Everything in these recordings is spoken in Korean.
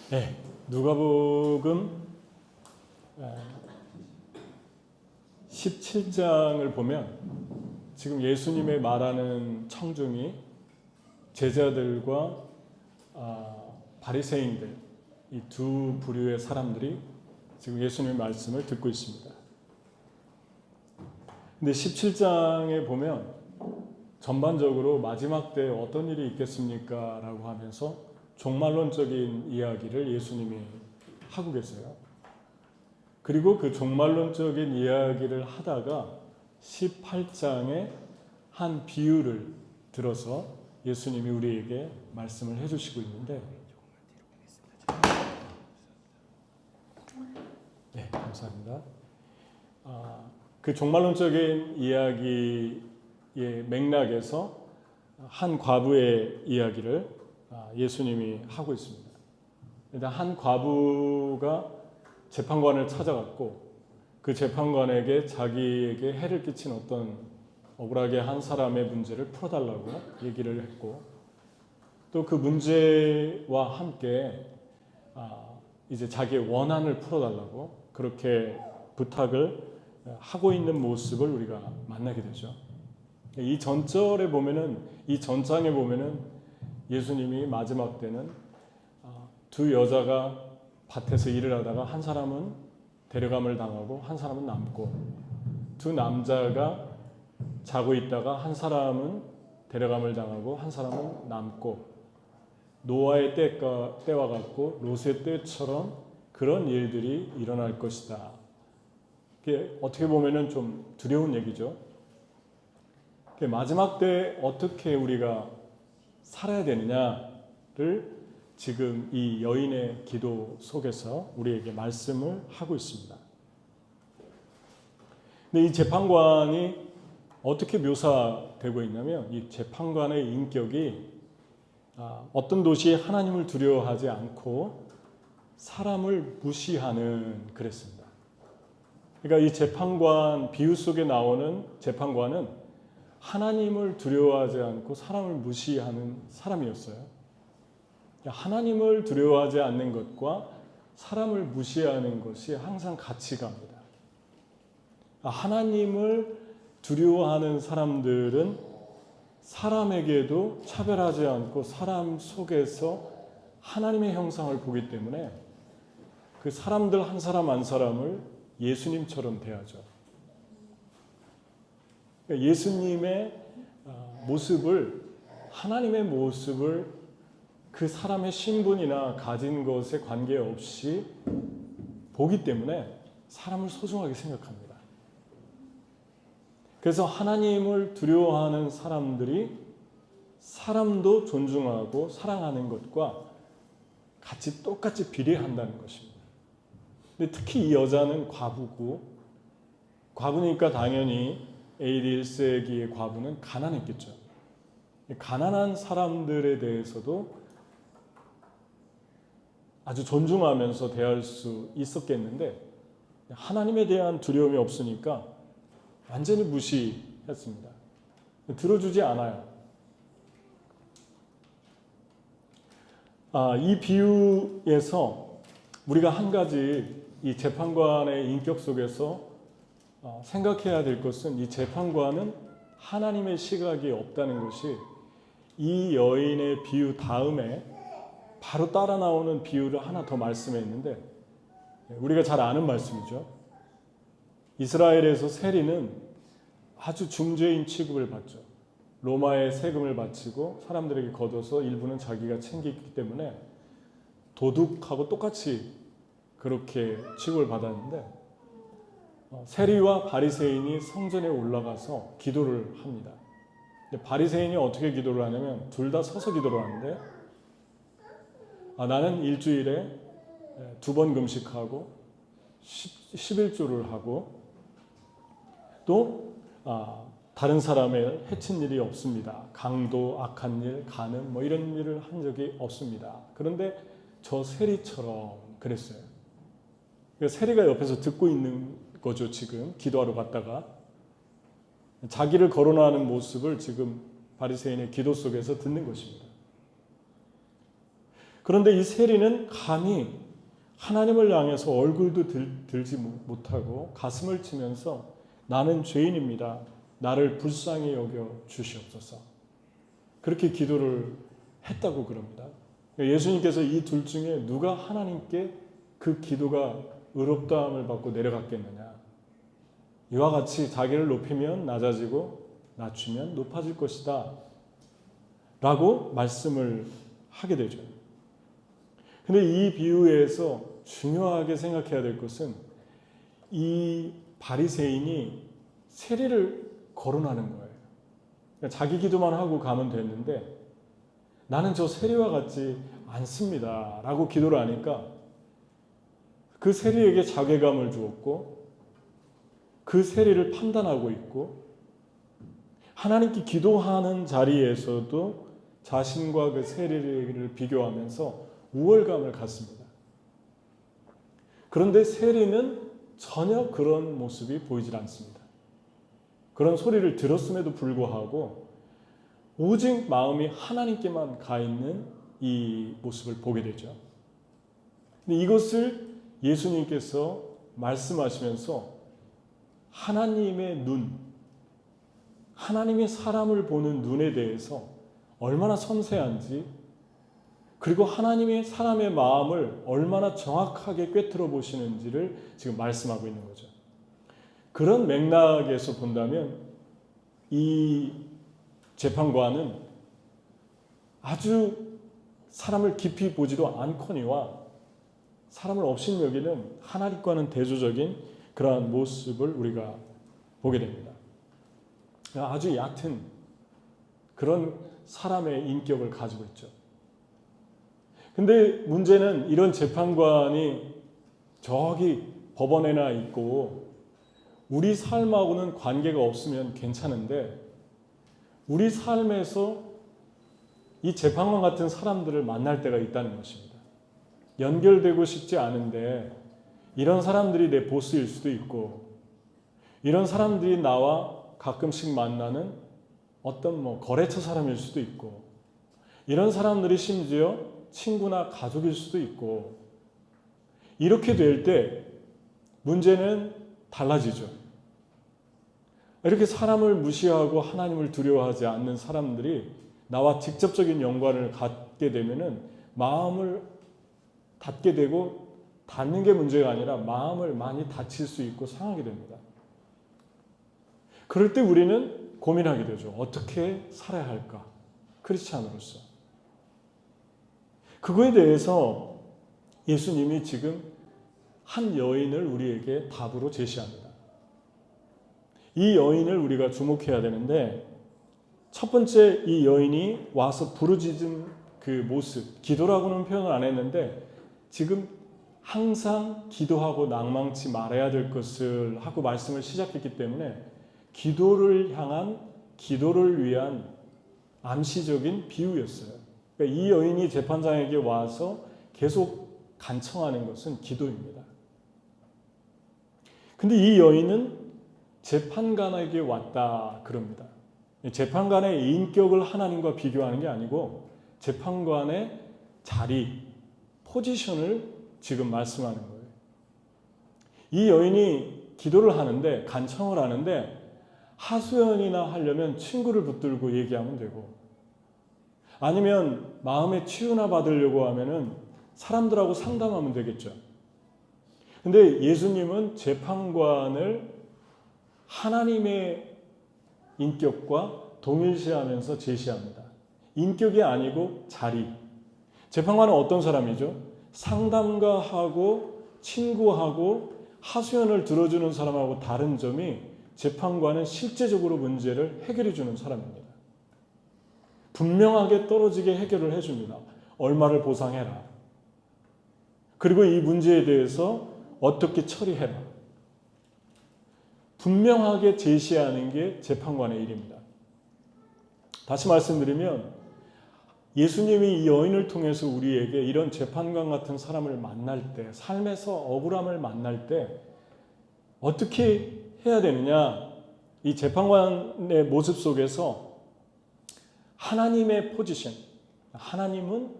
네, 누가복음 17장을 보면 지금 예수님의 말하는 청중이 제자들과 바리새인들, 이 두 부류의 사람들이 지금 예수님의 말씀을 듣고 있습니다. 근데 17장에 보면 전반적으로 마지막 때 어떤 일이 있겠습니까? 라고 하면서 종말론적인 이야기를 예수님이 하고 계세요. 그리고 그 종말론적인 이야기를 하다가 18장에 한 비유를 들어서 예수님이 우리에게 말씀을 해주시고 있는데, 네, 감사합니다. 그 종말론적인 이야기의 맥락에서 한 과부의 이야기를 예수님이 하고 있습니다. 일단 한 과부가 재판관을 찾아갔고 그 재판관에게 자기에게 해를 끼친 어떤 억울하게 한 사람의 문제를 풀어달라고 얘기를 했고, 또 그 문제와 함께 이제 자기의 원한을 풀어달라고 그렇게 부탁을 하고 있는 모습을 우리가 만나게 되죠. 이 전절에 보면은, 이 전장에 보면은 예수님이 마지막 때는 두 여자가 밭에서 일을 하다가 한 사람은 데려감을 당하고 한 사람은 남고, 두 남자가 자고 있다가 한 사람은 데려감을 당하고 한 사람은 남고, 노아의 때와 같고 롯의 때처럼 그런 일들이 일어날 것이다. 이게 어떻게 보면은 좀 두려운 얘기죠. 마지막 때 어떻게 우리가 살아야 되느냐를 지금 이 여인의 기도 속에서 우리에게 말씀을 하고 있습니다. 근데 이 재판관이 어떻게 묘사되고 있냐면, 이 재판관의 인격이 어떤 도시에 하나님을 두려워하지 않고 사람을 무시하는 그랬습니다. 그러니까 이 재판관, 비유 속에 나오는 재판관은 하나님을 두려워하지 않고 사람을 무시하는 사람이었어요. 하나님을 두려워하지 않는 것과 사람을 무시하는 것이 항상 같이 갑니다. 하나님을 두려워하는 사람들은 사람에게도 차별하지 않고 사람 속에서 하나님의 형상을 보기 때문에 그 사람들 한 사람 한 사람을 예수님처럼 대하죠. 예수님의 모습을, 하나님의 모습을 그 사람의 신분이나 가진 것에 관계없이 보기 때문에 사람을 소중하게 생각합니다. 그래서 하나님을 두려워하는 사람들이 사람도 존중하고 사랑하는 것과 같이 똑같이 비례한다는 것입니다. 근데 특히 이 여자는 과부고, 과부니까 당연히 AD 1세기의 과부는 가난했겠죠. 가난한 사람들에 대해서도 아주 존중하면서 대할 수 있었겠는데, 하나님에 대한 두려움이 없으니까 완전히 무시했습니다. 들어주지 않아요. 이 비유에서 우리가 한 가지 이 재판관의 인격 속에서 생각해야 될 것은, 이 재판관은 하나님의 시각이 없다는 것이 이 여인의 비유 다음에 바로 따라 나오는 비유를 하나 더 말씀했는데, 우리가 잘 아는 말씀이죠. 이스라엘에서 세리는 아주 중죄인 취급을 받죠. 로마에 세금을 바치고 사람들에게 걷어서 일부는 자기가 챙기기 때문에 도둑하고 똑같이 그렇게 취급을 받았는데, 세리와 바리새인이 성전에 올라가서 기도를 합니다. 바리새인이 어떻게 기도를 하냐면 둘 다 서서 기도를 하는데, 나는 일주일에 2번 금식하고 11조를 하고 또 다른 사람을 해친 일이 없습니다. 강도, 악한 일, 간음 이런 일을 한 적이 없습니다. 그런데 저 세리처럼 그랬어요. 세리가 옆에서 듣고 있는 거죠. 지금 기도하러 갔다가 자기를 거론하는 모습을 지금 바리새인의 기도 속에서 듣는 것입니다. 그런데 이 세리는 감히 하나님을 향해서 얼굴도 들지 못하고 가슴을 치면서 나는 죄인입니다. 나를 불쌍히 여겨 주시옵소서. 그렇게 기도를 했다고 그럽니다. 예수님께서 이 둘 중에 누가 하나님께 그 기도가 의롭다함을 받고 내려갔겠느냐. 이와 같이 자기를 높이면 낮아지고 낮추면 높아질 것이다 라고 말씀을 하게 되죠. 근데 이 비유에서 중요하게 생각해야 될 것은 이 바리새인이 세리를 거론하는 거예요. 그러니까 자기 기도만 하고 가면 됐는데 나는 저 세리와 같지 않습니다 라고 기도를 하니까 그 세리에게 자괴감을 주었고 그 세리를 판단하고 있고 하나님께 기도하는 자리에서도 자신과 그 세리를 비교하면서 우월감을 갖습니다. 그런데 세리는 전혀 그런 모습이 보이질 않습니다. 그런 소리를 들었음에도 불구하고 오직 마음이 하나님께만 가 있는 이 모습을 보게 되죠. 근데 이것을 예수님께서 말씀하시면서 하나님의 눈, 하나님의 사람을 보는 눈에 대해서 얼마나 섬세한지, 그리고 하나님의 사람의 마음을 얼마나 정확하게 꿰뚫어 보시는지를 지금 말씀하고 있는 거죠. 그런 맥락에서 본다면 이 재판관은 아주 사람을 깊이 보지도 않거니와 사람을 업신여기는 하나님과는 대조적인 그러한 모습을 우리가 보게 됩니다. 아주 얕은 그런 사람의 인격을 가지고 있죠. 근데 문제는 이런 재판관이 저기 법원에나 있고 우리 삶하고는 관계가 없으면 괜찮은데 우리 삶에서 이 재판관 같은 사람들을 만날 때가 있다는 것입니다. 연결되고 싶지 않은데 이런 사람들이 내 보스일 수도 있고 이런 사람들이 나와 가끔씩 만나는 어떤 거래처 사람일 수도 있고 이런 사람들이 심지어 친구나 가족일 수도 있고 이렇게 될 때 문제는 달라지죠. 이렇게 사람을 무시하고 하나님을 두려워하지 않는 사람들이 나와 직접적인 연관을 갖게 되면은 마음을 닫게 되고 닫는 게 문제가 아니라 마음을 많이 다칠 수 있고 상하게 됩니다. 그럴 때 우리는 고민하게 되죠. 어떻게 살아야 할까? 크리스찬으로서. 그거에 대해서 예수님이 지금 한 여인을 우리에게 답으로 제시합니다. 이 여인을 우리가 주목해야 되는데 첫 번째 이 여인이 와서 부르짖은 그 모습, 기도라고는 표현을 안 했는데 지금 항상 기도하고 낭망치 말아야 될 것을 하고 말씀을 시작했기 때문에 기도를 향한, 기도를 위한 암시적인 비유였어요. 그러니까 이 여인이 재판장에게 와서 계속 간청하는 것은 기도입니다. 근데 이 여인은 재판관에게 왔다 그럽니다. 재판관의 인격을 하나님과 비교하는 게 아니고 재판관의 자리, 포지션을 지금 말씀하는 거예요. 이 여인이 기도를 하는데, 간청을 하는데 하소연이나 하려면 친구를 붙들고 얘기하면 되고 아니면 마음의 치유나 받으려고 하면은 사람들하고 상담하면 되겠죠. 근데 예수님은 재판관을 하나님의 인격과 동일시하면서 제시합니다. 인격이 아니고 자리. 재판관은 어떤 사람이죠? 상담가하고 친구하고 하소연을 들어주는 사람하고 다른 점이 재판관은 실제적으로 문제를 해결해 주는 사람입니다. 분명하게 떨어지게 해결을 해줍니다. 얼마를 보상해라. 그리고 이 문제에 대해서 어떻게 처리해라. 분명하게 제시하는 게 재판관의 일입니다. 다시 말씀드리면 예수님이 이 여인을 통해서 우리에게 이런 재판관 같은 사람을 만날 때, 삶에서 억울함을 만날 때 어떻게 해야 되느냐, 이 재판관의 모습 속에서 하나님의 포지션, 하나님은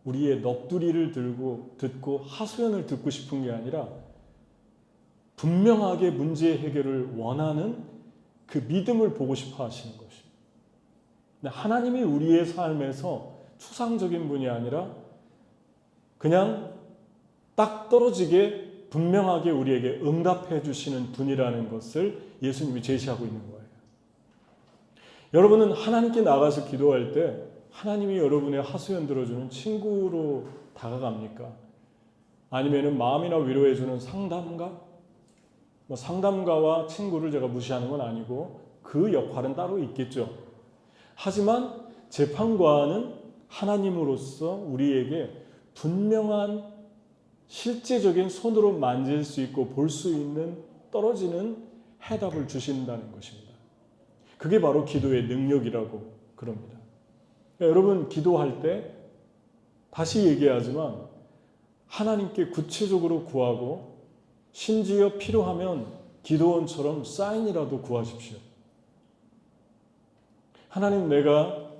우리의 넋두리를 듣고 하소연을 듣고 싶은 게 아니라 분명하게 문제 해결을 원하는 그 믿음을 보고 싶어 하시는 것입니다. 하나님이 우리의 삶에서 추상적인 분이 아니라 그냥 딱 떨어지게 분명하게 우리에게 응답해 주시는 분이라는 것을 예수님이 제시하고 있는 거예요. 여러분은 하나님께 나가서 기도할 때 하나님이 여러분의 하소연 들어주는 친구로 다가갑니까? 아니면 마음이나 위로해 주는 상담가? 상담가와 친구를 제가 무시하는 건 아니고 그 역할은 따로 있겠죠. 하지만 재판관은 하나님으로서 우리에게 분명한 실제적인 손으로 만질 수 있고 볼 수 있는 떨어지는 해답을 주신다는 것입니다. 그게 바로 기도의 능력이라고 그럽니다. 여러분 기도할 때 다시 얘기하지만 하나님께 구체적으로 구하고 심지어 필요하면 기도원처럼 사인이라도 구하십시오. 하나님 내가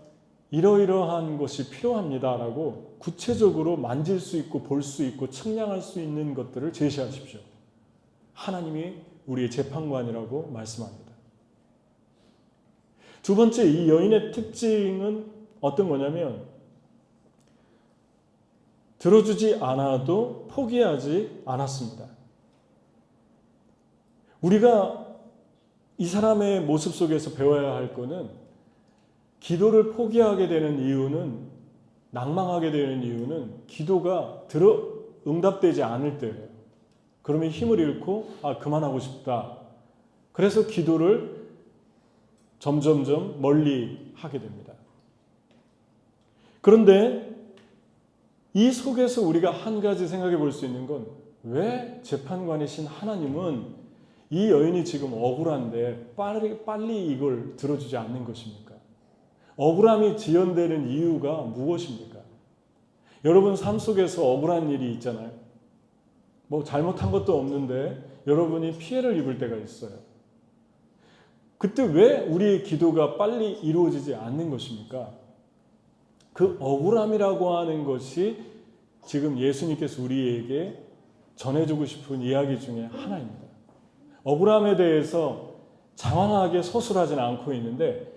이러이러한 것이 필요합니다라고 구체적으로 만질 수 있고 볼 수 있고 측량할 수 있는 것들을 제시하십시오. 하나님이 우리의 재판관이라고 말씀합니다. 두 번째 이 여인의 특징은 어떤 거냐면 들어주지 않아도 포기하지 않았습니다. 우리가 이 사람의 모습 속에서 배워야 할 것은 기도를 포기하게 되는 이유는 낭망하게 되는 이유는 기도가 응답되지 않을 때예요. 그러면 힘을 잃고 그만하고 싶다. 그래서 기도를 점점점 멀리 하게 됩니다. 그런데 이 속에서 우리가 한 가지 생각해 볼 수 있는 건 왜 재판관이신 하나님은 이 여인이 지금 억울한데 빨리 이걸 들어주지 않는 것입니까? 억울함이 지연되는 이유가 무엇입니까? 여러분 삶 속에서 억울한 일이 있잖아요. 잘못한 것도 없는데 여러분이 피해를 입을 때가 있어요. 그때 왜 우리의 기도가 빨리 이루어지지 않는 것입니까? 그 억울함이라고 하는 것이 지금 예수님께서 우리에게 전해주고 싶은 이야기 중에 하나입니다. 억울함에 대해서 장황하게 서술하지는 않고 있는데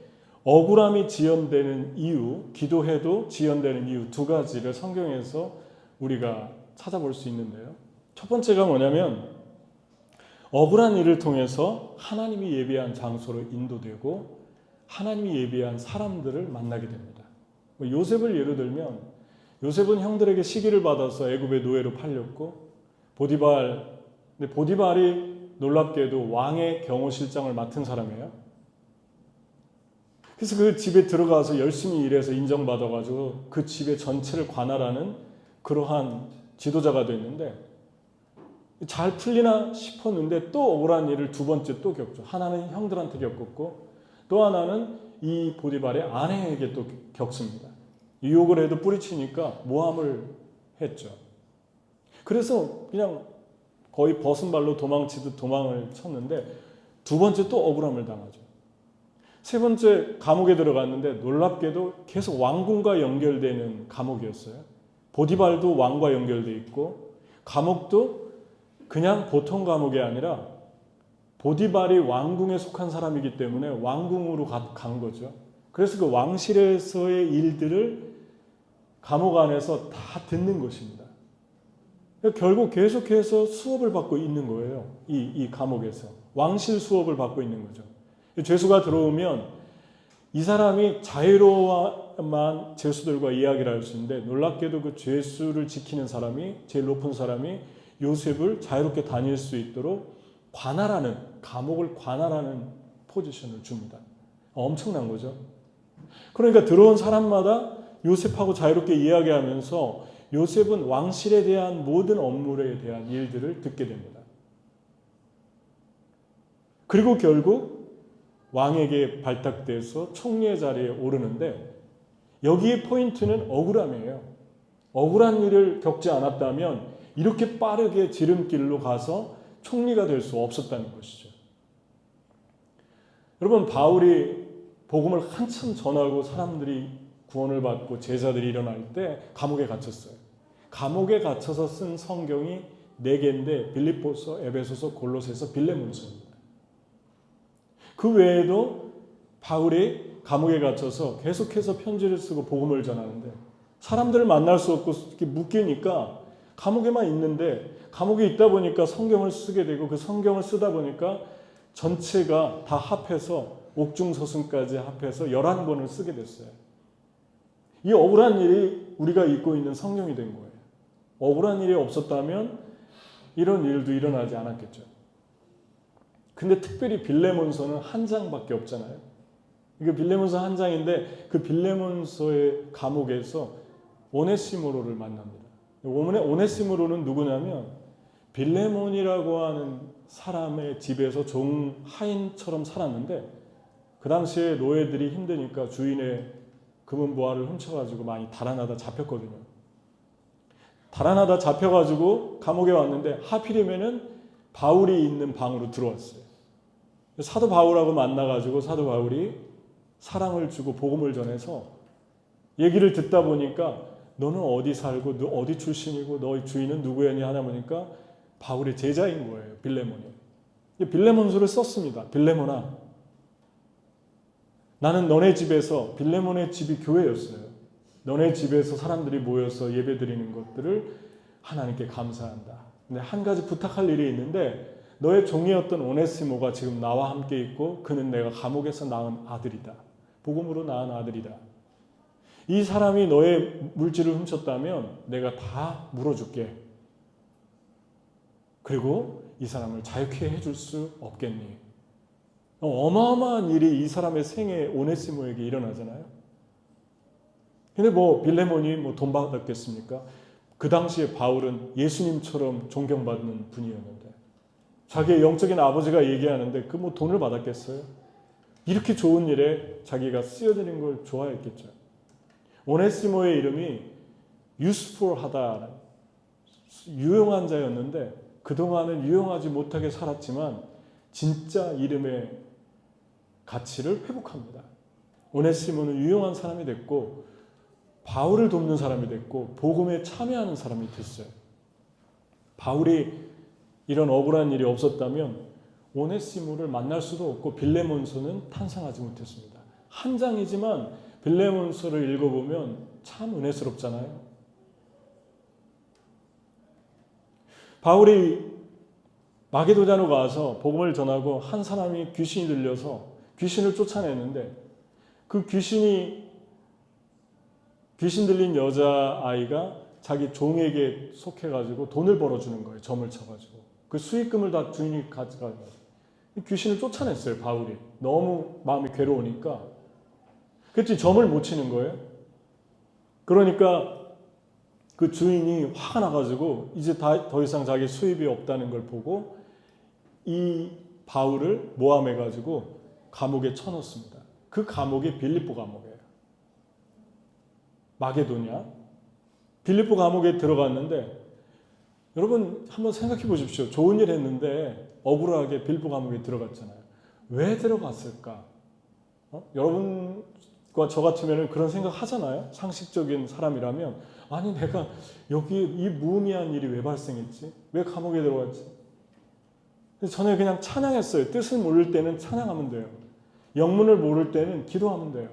억울함이 지연되는 이유, 기도해도 지연되는 이유 두 가지를 성경에서 우리가 찾아볼 수 있는데요. 첫 번째가 뭐냐면 억울한 일을 통해서 하나님이 예비한 장소로 인도되고 하나님이 예비한 사람들을 만나게 됩니다. 요셉을 예로 들면 요셉은 형들에게 시기를 받아서 애굽의 노예로 팔렸고 보디발이 놀랍게도 왕의 경호실장을 맡은 사람이에요. 그래서 그 집에 들어가서 열심히 일해서 인정받아가지고 그 집의 전체를 관할하는 그러한 지도자가 됐는데 잘 풀리나 싶었는데 또 억울한 일을 두 번째 또 겪죠. 하나는 형들한테 겪었고 또 하나는 이 보디발의 아내에게 또 겪습니다. 유혹을 해도 뿌리치니까 모함을 했죠. 그래서 그냥 거의 벗은 발로 도망치듯 도망을 쳤는데 두 번째 또 억울함을 당하죠. 세 번째 감옥에 들어갔는데 놀랍게도 계속 왕궁과 연결되는 감옥이었어요. 보디발도 왕과 연결돼 있고 감옥도 그냥 보통 감옥이 아니라 보디발이 왕궁에 속한 사람이기 때문에 왕궁으로 간 거죠. 그래서 그 왕실에서의 일들을 감옥 안에서 다 듣는 것입니다. 결국 계속해서 수업을 받고 있는 거예요. 이 감옥에서. 왕실 수업을 받고 있는 거죠. 죄수가 들어오면 이 사람이 자유로만 죄수들과 이야기를 할 수 있는데 놀랍게도 그 죄수를 지키는 사람이 제일 높은 사람이 요셉을 자유롭게 다닐 수 있도록 감옥을 관할하는 포지션을 줍니다. 엄청난 거죠. 그러니까 들어온 사람마다 요셉하고 자유롭게 이야기하면서 요셉은 왕실에 대한 모든 업무에 대한 일들을 듣게 됩니다. 그리고 결국 왕에게 발탁돼서 총리의 자리에 오르는데 여기에 포인트는 억울함이에요. 억울한 일을 겪지 않았다면 이렇게 빠르게 지름길로 가서 총리가 될 수 없었다는 것이죠. 여러분 바울이 복음을 한참 전하고 사람들이 구원을 받고 제자들이 일어날 때 감옥에 갇혔어요. 감옥에 갇혀서 쓴 성경이 4개인데 빌립보서, 에베소서, 골로새서, 빌레몬서입니다. 그 외에도 바울이 감옥에 갇혀서 계속해서 편지를 쓰고 복음을 전하는데 사람들을 만날 수 없고 이렇게 묶이니까 감옥에만 있는데 감옥에 있다 보니까 성경을 쓰게 되고 그 성경을 쓰다 보니까 전체가 다 합해서 옥중서승까지 합해서 11권을 쓰게 됐어요. 이 억울한 일이 우리가 읽고 있는 성경이 된 거예요. 억울한 일이 없었다면 이런 일도 일어나지 않았겠죠. 근데 특별히 빌레몬서는 한 장밖에 없잖아요. 이거 빌레몬서 한 장인데 그 빌레몬서의 감옥에서 오네시모로를 만납니다. 오네시모로는 누구냐면 빌레몬이라고 하는 사람의 집에서 종 하인처럼 살았는데 그 당시에 노예들이 힘드니까 주인의 금은보화를 훔쳐가지고 많이 달아나다 잡혔거든요. 달아나다 잡혀가지고 감옥에 왔는데 하필이면은 바울이 있는 방으로 들어왔어요. 사도 바울하고 만나가지고 사도 바울이 사랑을 주고 복음을 전해서 얘기를 듣다 보니까 너는 어디 살고 너 어디 출신이고 너희 주인은 누구였냐 하다 보니까 바울의 제자인 거예요. 빌레몬이. 빌레몬서를 썼습니다. 빌레몬아, 나는 너네 집에서, 빌레몬의 집이 교회였어요. 너네 집에서 사람들이 모여서 예배드리는 것들을 하나님께 감사한다. 근데 한 가지 부탁할 일이 있는데 너의 종이었던 오네시모가 지금 나와 함께 있고 그는 내가 감옥에서 낳은 아들이다. 복음으로 낳은 아들이다. 이 사람이 너의 물질을 훔쳤다면 내가 다 물어줄게. 그리고 이 사람을 자유케 해줄 수 없겠니? 어마어마한 일이 이 사람의 생에 오네시모에게 일어나잖아요. 근데 빌레몬이 돈 받았겠습니까? 그 당시에 바울은 예수님처럼 존경받는 분이었는데 자기의 영적인 아버지가 얘기하는데 돈을 받았겠어요? 이렇게 좋은 일에 자기가 쓰여지는 걸 좋아했겠죠. 오네시모의 이름이 useful하다, 유용한 자였는데 그동안은 유용하지 못하게 살았지만 진짜 이름의 가치를 회복합니다. 오네시모는 유용한 사람이 됐고 바울을 돕는 사람이 됐고 복음에 참여하는 사람이 됐어요. 바울이 이런 억울한 일이 없었다면 오네시모를 만날 수도 없고 빌레몬서는 탄생하지 못했습니다. 한 장이지만 빌레몬서를 읽어보면 참 은혜스럽잖아요. 바울이 마게도냐로 가서 복음을 전하고 한 사람이 귀신이 들려서 귀신을 쫓아냈는데 그 귀신 들린 여자아이가 자기 종에게 속해가지고 돈을 벌어주는 거예요. 점을 쳐가지고. 그 수익금을 다 주인이 가져가고 귀신을 쫓아냈어요. 바울이. 너무 마음이 괴로우니까. 그랬더니 점을 못 치는 거예요. 그러니까 그 주인이 화가 나가지고 이제 더 이상 자기 수입이 없다는 걸 보고 이 바울을 모함해가지고 감옥에 쳐넣습니다. 그 감옥이 빌립보 감옥이에요. 마게도냐. 빌립보 감옥에 들어갔는데 여러분 한번 생각해 보십시오. 좋은 일 했는데 억울하게 빌립보 감옥에 들어갔잖아요. 왜 들어갔을까? 여러분과 저 같으면 그런 생각 하잖아요. 상식적인 사람이라면 아니 내가 여기 이 무의미한 일이 왜 발생했지? 왜 감옥에 들어갔지? 저는 그냥 찬양했어요. 뜻을 모를 때는 찬양하면 돼요. 영문을 모를 때는 기도하면 돼요.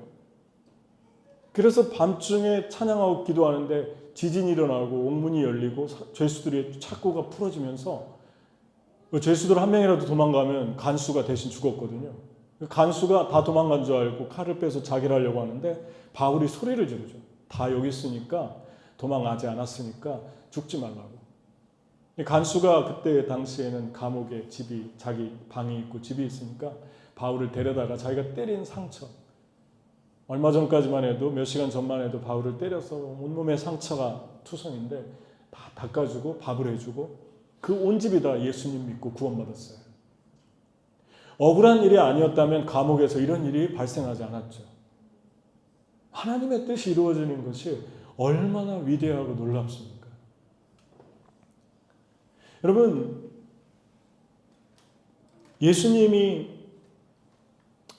그래서 밤중에 찬양하고 기도하는데 지진이 일어나고 옥문이 열리고 죄수들의 착고가 풀어지면서 죄수들 한 명이라도 도망가면 간수가 대신 죽었거든요. 간수가 다 도망간 줄 알고 칼을 빼서 자기를 하려고 하는데 바울이 소리를 지르죠. 다 여기 있으니까 도망가지 않았으니까 죽지 말라고. 간수가 그때 당시에는 감옥에 자기 방이 있고 집이 있으니까 바울을 데려다가 자기가 때린 상처, 얼마 전까지만 해도 몇 시간 전만 해도 바울을 때려서 온몸에 상처가 투성인데 다 닦아주고 밥을 해주고 그 온 집이 다 예수님 믿고 구원받았어요. 억울한 일이 아니었다면 감옥에서 이런 일이 발생하지 않았죠. 하나님의 뜻이 이루어지는 것이 얼마나 위대하고 놀랍습니까? 여러분, 예수님이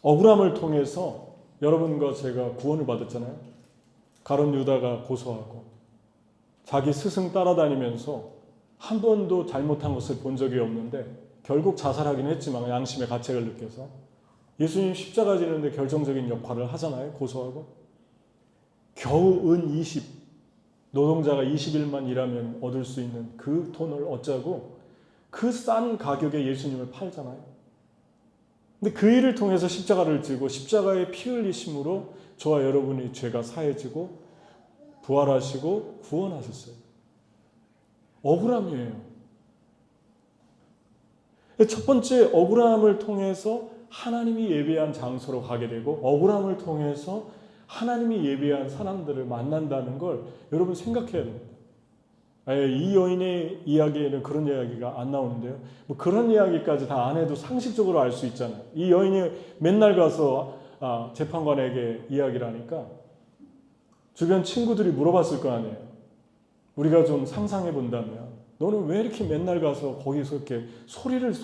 억울함을 통해서 여러분과 제가 구원을 받았잖아요. 가룟 유다가 고소하고 자기 스승 따라다니면서 한 번도 잘못한 것을 본 적이 없는데 결국 자살하긴 했지만 양심의 가책을 느껴서 예수님 십자가 지는데 결정적인 역할을 하잖아요. 고소하고 겨우 은 20, 노동자가 20일만 일하면 얻을 수 있는 그 돈을 얻자고 그 싼 가격에 예수님을 팔잖아요. 근데 그 일을 통해서 십자가를 지고 십자가의 피 흘리심으로 저와 여러분의 죄가 사해지고 부활하시고 구원하셨어요. 억울함이에요. 첫 번째 억울함을 통해서 하나님이 예비한 장소로 가게 되고 억울함을 통해서 하나님이 예비한 사람들을 만난다는 걸 여러분 생각해야 됩니다. 이 여인의 이야기에는 그런 이야기가 안 나오는데요. 뭐 그런 이야기까지 다 안 해도 상식적으로 알 수 있잖아요. 이 여인이 맨날 가서 재판관에게 이야기를 하니까 주변 친구들이 물어봤을 거 아니에요. 우리가 좀 상상해 본다면 너는 왜 이렇게 맨날 가서 거기서 이렇게 소리를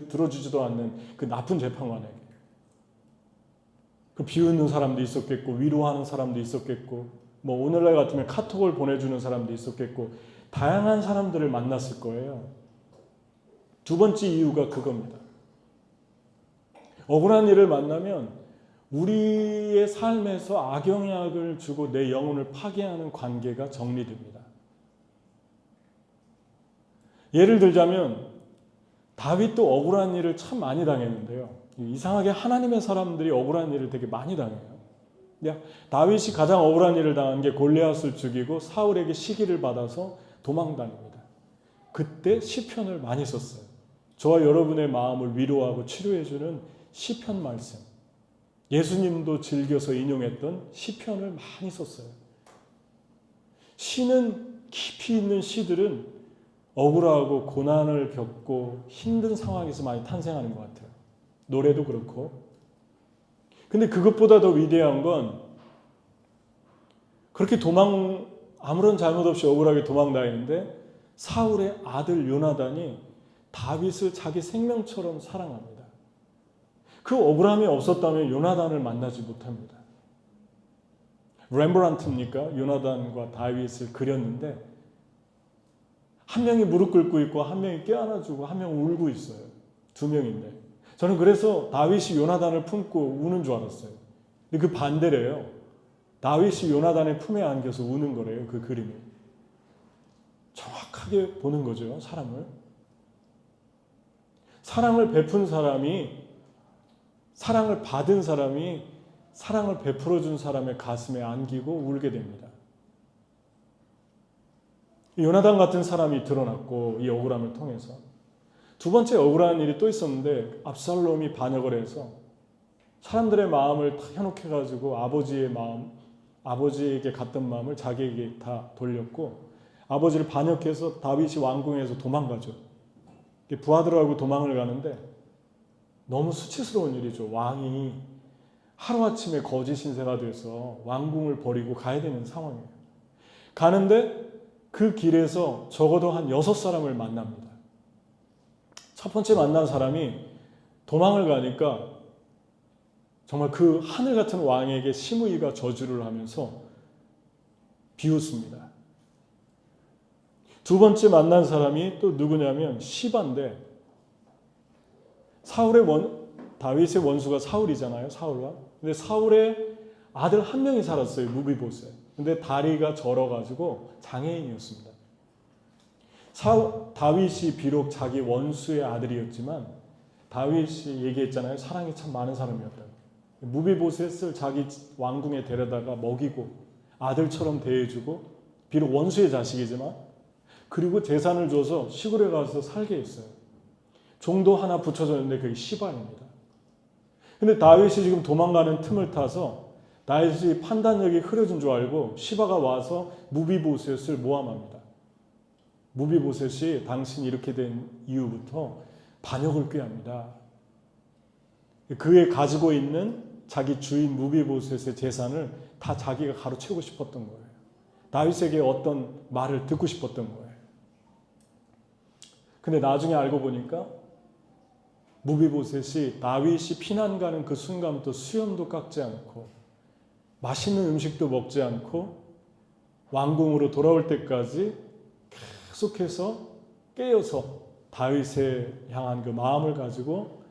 들어주지도 않는 그 나쁜 재판관에게. 그 비웃는 사람도 있었겠고 위로하는 사람도 있었겠고 뭐 오늘날 같으면 카톡을 보내주는 사람도 있었겠고 다양한 사람들을 만났을 거예요. 두 번째 이유가 그겁니다. 억울한 일을 만나면 우리의 삶에서 악영향을 주고 내 영혼을 파괴하는 관계가 정리됩니다. 예를 들자면 다윗도 억울한 일을 참 많이 당했는데요. 이상하게 하나님의 사람들이 억울한 일을 되게 많이 당해요. 다윗이 가장 억울한 일을 당한 게 골리앗을 죽이고 사울에게 시기를 받아서 도망다닙니다. 그때 시편을 많이 썼어요. 저와 여러분의 마음을 위로하고 치료해주는 시편 말씀. 예수님도 즐겨서 인용했던 시편을 많이 썼어요. 시는 깊이 있는 시들은 억울하고 고난을 겪고 힘든 상황에서 많이 탄생하는 것 같아요. 노래도 그렇고. 근데 그것보다 더 위대한 건 그렇게 아무런 잘못 없이 억울하게 도망다니는데 사울의 아들 요나단이 다윗을 자기 생명처럼 사랑합니다. 그 억울함이 없었다면 요나단을 만나지 못합니다. 렘브란트입니까? 요나단과 다윗을 그렸는데 한 명이 무릎 꿇고 있고 한 명이 껴안아주고 한 명은 울고 있어요. 두 명인데 저는 그래서 다윗이 요나단을 품고 우는 줄 알았어요. 근데 그 반대래요. 다윗이 요나단의 품에 안겨서 우는 거래요. 그 그림이. 정확하게 보는 거죠. 사람을. 사랑을 베푼 사람이 사랑을 받은 사람이 사랑을 베풀어 준 사람의 가슴에 안기고 울게 됩니다. 요나단 같은 사람이 드러났고 이 억울함을 통해서 두 번째 억울한 일이 또 있었는데 압살롬이 반역을 해서 사람들의 마음을 다 현혹해가지고 아버지에게 갔던 마음을 자기에게 다 돌렸고 아버지를 반역해서 다윗이 왕궁에서 도망가죠. 부하들하고 도망을 가는데 너무 수치스러운 일이죠. 왕이 하루아침에 거짓 신세가 돼서 왕궁을 버리고 가야 되는 상황이에요. 가는데 그 길에서 적어도 한 6사람을 만납니다. 첫 번째 만난 사람이 도망을 가니까 정말 그 하늘 같은 왕에게 시므이가 저주를 하면서 비웃습니다. 두 번째 만난 사람이 또 누구냐면 시바인데 다윗의 원수가 사울이잖아요. 사울왕. 근데 사울의 아들 한 명이 살았어요. 무비보셋. 근데 다리가 절어가지고 장애인이었습니다. 다윗이 비록 자기 원수의 아들이었지만 다윗이 얘기했잖아요. 사랑이 참 많은 사람이었다고. 무비보셋을 자기 왕궁에 데려다가 먹이고 아들처럼 대해주고 비록 원수의 자식이지만 그리고 재산을 줘서 시골에 가서 살게 했어요. 종도 하나 붙여줬는데 그게 시바입니다. 근데 다윗이 지금 도망가는 틈을 타서 다윗이 판단력이 흐려진 줄 알고 시바가 와서 무비보셋을 모함합니다. 무비보셋이 당신이 이렇게 된 이후부터 반역을 꾀합니다. 그의 가지고 있는 자기 주인 무비보셋의 재산을 다 자기가 가로채고 싶었던 거예요. 다윗에게 어떤 말을 듣고 싶었던 거예요. 근데 나중에 알고 보니까 무비보셋이 다윗이 피난 가는 그 순간부터 수염도 깎지 않고 맛있는 음식도 먹지 않고 왕궁으로 돌아올 때까지 계속해서 깨어서 다윗에 향한 그 마음을 가지고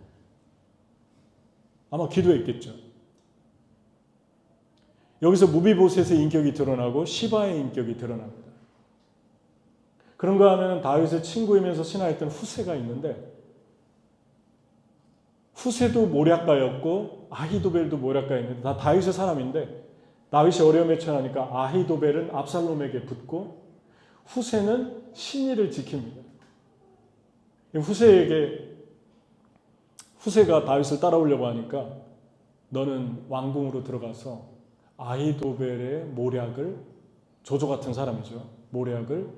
아마 기도했겠죠. 여기서 무비보셋의 인격이 드러나고 시바의 인격이 드러납니다. 그런가 하면 다윗의 친구이면서 신하였던 후세가 있는데, 후세도 모략가였고 아히도벨도 모략가였는데 다 다윗의 사람인데, 다윗이 어려움에 처하니까 아히도벨은 압살롬에게 붙고 후세는 신의를 지킵니다. 후세가 다윗을 따라오려고 하니까 너는 왕궁으로 들어가서 아히도벨의 모략을, 조조 같은 사람이죠, 모략을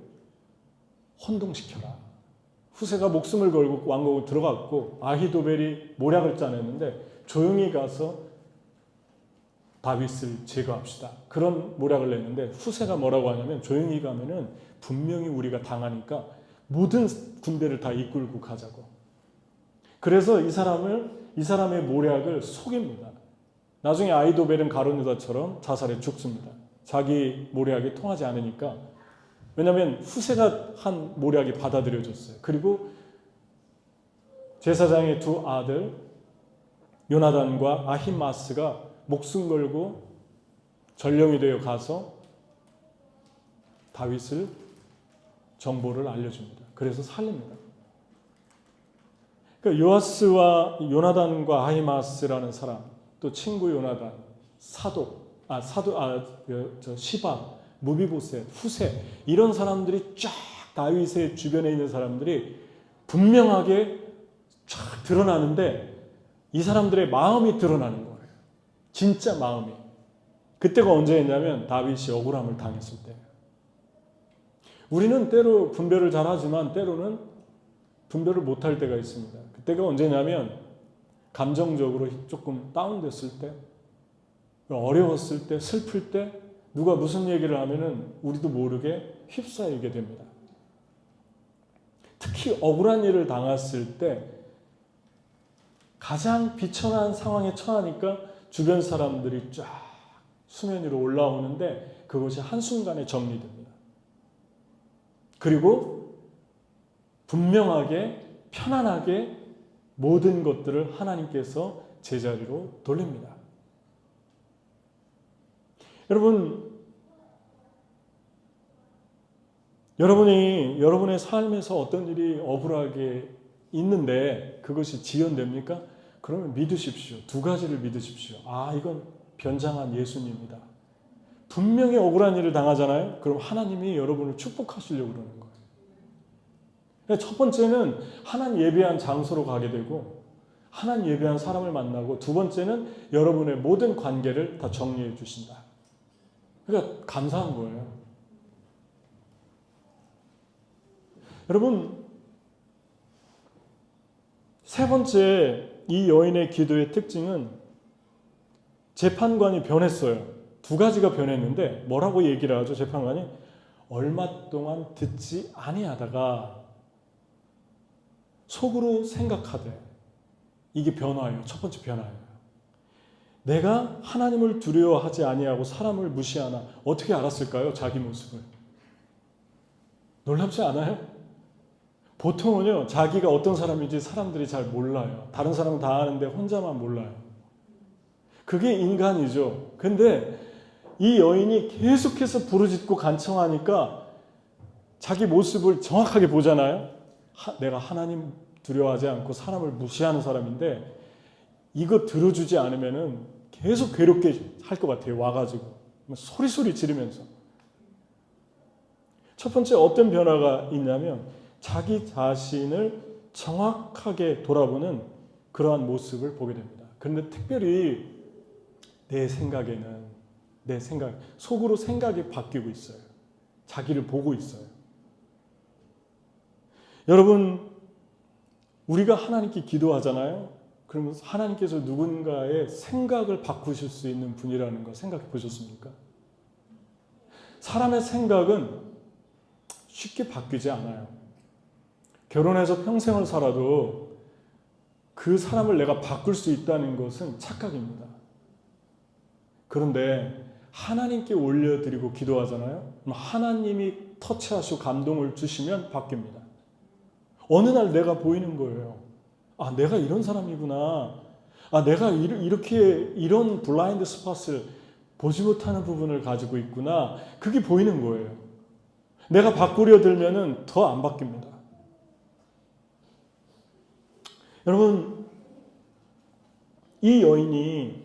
혼동시켜라. 후세가 목숨을 걸고 왕궁으로 들어갔고 아히도벨이 모략을 짜냈는데 조용히 가서 다윗을 제거합시다, 그런 모략을 냈는데, 후세가 뭐라고 하냐면 조용히 가면은 분명히 우리가 당하니까 모든 군대를 다 이끌고 가자고. 그래서 이 사람의 모략을 속입니다. 나중에 아히도벨은 가룟 유다처럼 자살해 죽습니다. 자기 모략이 통하지 않으니까. 왜냐하면 후세가 한 모략이 받아들여졌어요. 그리고 제사장의 두 아들 요나단과 아히마스가 목숨 걸고 전령이 되어 가서 다윗을 정보를 알려줍니다. 그래서 살립니다. 그러니까 요아스와 요나단과 아히마스라는 사람, 또 친구 요나단, 시바, 무비보셋, 후세, 이런 사람들이 쫙 다윗의 주변에 있는 사람들이 분명하게 쫙 드러나는데, 이 사람들의 마음이 드러나는 거예요. 진짜 마음이. 그때가 언제였냐면 다윗이 억울함을 당했을 때. 우리는 때로 분별을 잘하지만 때로는 분별을 못할 때가 있습니다. 그때가 언제냐면 감정적으로 조금 다운됐을 때, 어려웠을 때, 슬플 때, 누가 무슨 얘기를 하면은 우리도 모르게 휩싸이게 됩니다. 특히 억울한 일을 당했을 때 가장 비천한 상황에 처하니까 주변 사람들이 쫙 수면 위로 올라오는데 그것이 한순간에 정리됩니다. 그리고 분명하게 편안하게 모든 것들을 하나님께서 제자리로 돌립니다. 여러분이 여러분의 삶에서 어떤 일이 억울하게 있는데 그것이 지연됩니까? 그러면 믿으십시오. 두 가지를 믿으십시오. 이건 변장한 예수님이다. 분명히 억울한 일을 당하잖아요. 그럼 하나님이 여러분을 축복하시려고 그러는 거예요. 첫 번째는 하나님 예배한 장소로 가게 되고 하나님 예배한 사람을 만나고, 두 번째는 여러분의 모든 관계를 다 정리해 주신다. 그러니까 감사한 거예요. 여러분, 세 번째 이 여인의 기도의 특징은 재판관이 변했어요. 두 가지가 변했는데 뭐라고 얘기를 하죠? 재판관이 얼마 동안 듣지 아니하다가 속으로 생각하되, 이게 변화예요. 첫 번째 변화예요. 내가 하나님을 두려워하지 아니하고 사람을 무시하나. 어떻게 알았을까요? 자기 모습을. 놀랍지 않아요? 보통은요, 자기가 어떤 사람인지 사람들이 잘 몰라요. 다른 사람은 다 아는데 혼자만 몰라요. 그게 인간이죠. 근데 이 여인이 계속해서 부르짖고 간청하니까 자기 모습을 정확하게 보잖아요. 내가 하나님 두려워하지 않고 사람을 무시하는 사람인데 이거 들어주지 않으면은 계속 괴롭게 할 것 같아요. 와가지고 소리소리 지르면서. 첫 번째 어떤 변화가 있냐면 자기 자신을 정확하게 돌아보는 그러한 모습을 보게 됩니다. 그런데 특별히 내 생각에는 속으로 생각이 바뀌고 있어요. 자기를 보고 있어요. 여러분, 우리가 하나님께 기도하잖아요. 그러면 하나님께서 누군가의 생각을 바꾸실 수 있는 분이라는 거 생각해 보셨습니까? 사람의 생각은 쉽게 바뀌지 않아요. 결혼해서 평생을 살아도 그 사람을 내가 바꿀 수 있다는 것은 착각입니다. 그런데 하나님께 올려드리고 기도하잖아요. 그럼 하나님이 터치하시고 감동을 주시면 바뀝니다. 어느 날 내가 보이는 거예요. 아, 내가 이런 사람이구나. 아, 내가 이런 블라인드 스팟을 보지 못하는 부분을 가지고 있구나. 그게 보이는 거예요. 내가 바꾸려 들면은 더 안 바뀝니다. 여러분, 이 여인이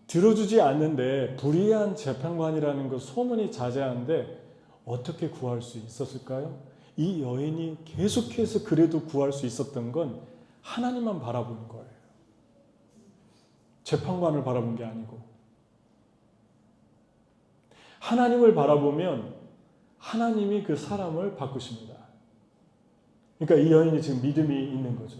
들어주지 않는데 불의한 재판관이라는 것 소문이 자자한데 어떻게 구할 수 있었을까요? 이 여인이 계속해서 그래도 구할 수 있었던 건 하나님만 바라보는 거예요. 재판관을 바라본 게 아니고. 하나님을 바라보면 하나님이 그 사람을 바꾸십니다. 그러니까 이 여인이 지금 믿음이 있는 거죠.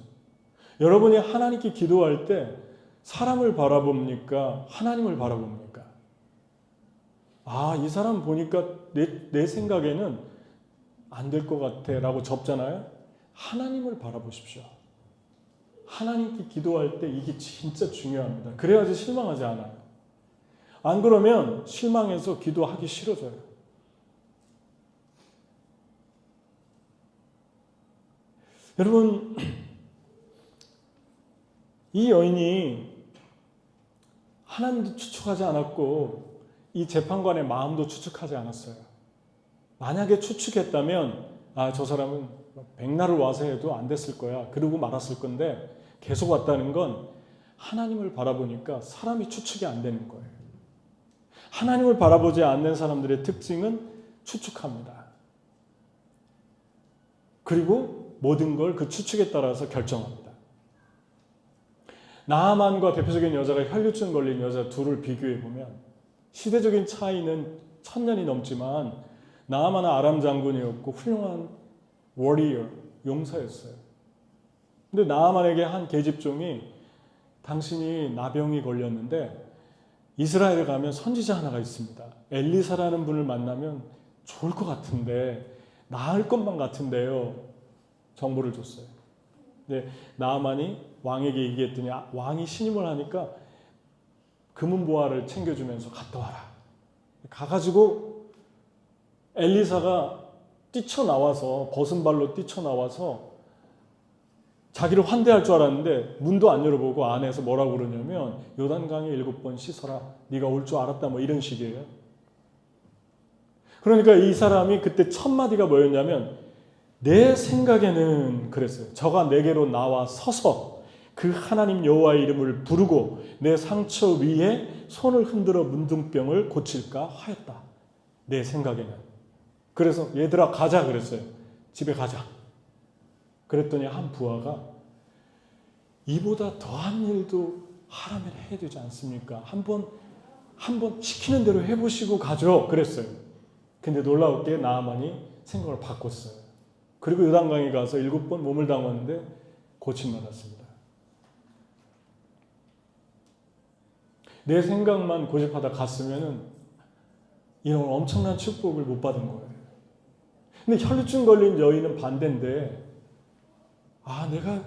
여러분이 하나님께 기도할 때 사람을 바라봅니까? 하나님을 바라봅니까? 아, 이 사람 보니까 내 생각에는 안 될 것 같아 라고 접잖아요. 하나님을 바라보십시오. 하나님께 기도할 때 이게 진짜 중요합니다. 그래야지 실망하지 않아요. 안 그러면 실망해서 기도하기 싫어져요. 여러분, 이 여인이 하나님도 추측하지 않았고 이 재판관의 마음도 추측하지 않았어요. 만약에 추측했다면 아, 저 사람은 백날을 와서 해도 안 됐을 거야. 그러고 말았을 건데 계속 왔다는 건 하나님을 바라보니까 사람이 추측이 안 되는 거예요. 하나님을 바라보지 않는 사람들의 특징은 추측합니다. 그리고 모든 걸 그 추측에 따라서 결정합니다. 나아만과 대표적인 여자가 혈류증 걸린 여자 둘을 비교해 보면 시대적인 차이는 1000년이 넘지만 나아만은 아람 장군이었고 훌륭한 워리어, 용사였어요. 근데 나아만에게 한 계집종이 당신이 나병이 걸렸는데 이스라엘에 가면 선지자 하나가 있습니다. 엘리사라는 분을 만나면 좋을 것 같은데 나을 것만 같은데요. 정보를 줬어요. 근데 나아만이 왕에게 얘기했더니 왕이 신임을 하니까 금은보화를 챙겨주면서 갔다 와라. 가가지고 엘리사가 뛰쳐나와서 벗은 발로 뛰쳐나와서 자기를 환대할 줄 알았는데 문도 안 열어보고 안에서 뭐라고 그러냐면 요단강에 7번 씻어라. 네가 올 줄 알았다. 뭐 이런 식이에요. 그러니까 이 사람이 그때 첫 마디가 뭐였냐면 내 생각에는 그랬어요. 저가 내게로 나와 서서 그 하나님 여호와의 이름을 부르고 내 상처 위에 손을 흔들어 문둥병을 고칠까 하였다. 내 생각에는. 그래서 얘들아 가자 그랬어요. 집에 가자. 그랬더니 한 부하가 이보다 더한 일도 하라면 해야 되지 않습니까? 한번 시키는 대로 해보시고 가죠. 그랬어요. 근데 놀라웠게 나아만이 생각을 바꿨어요. 그리고 요단강에 가서 7번 몸을 담았는데 고침받았습니다. 내 생각만 고집하다 갔으면 이런 엄청난 축복을 못 받은 거예요. 근데 혈류증 걸린 여인은 반대인데 내가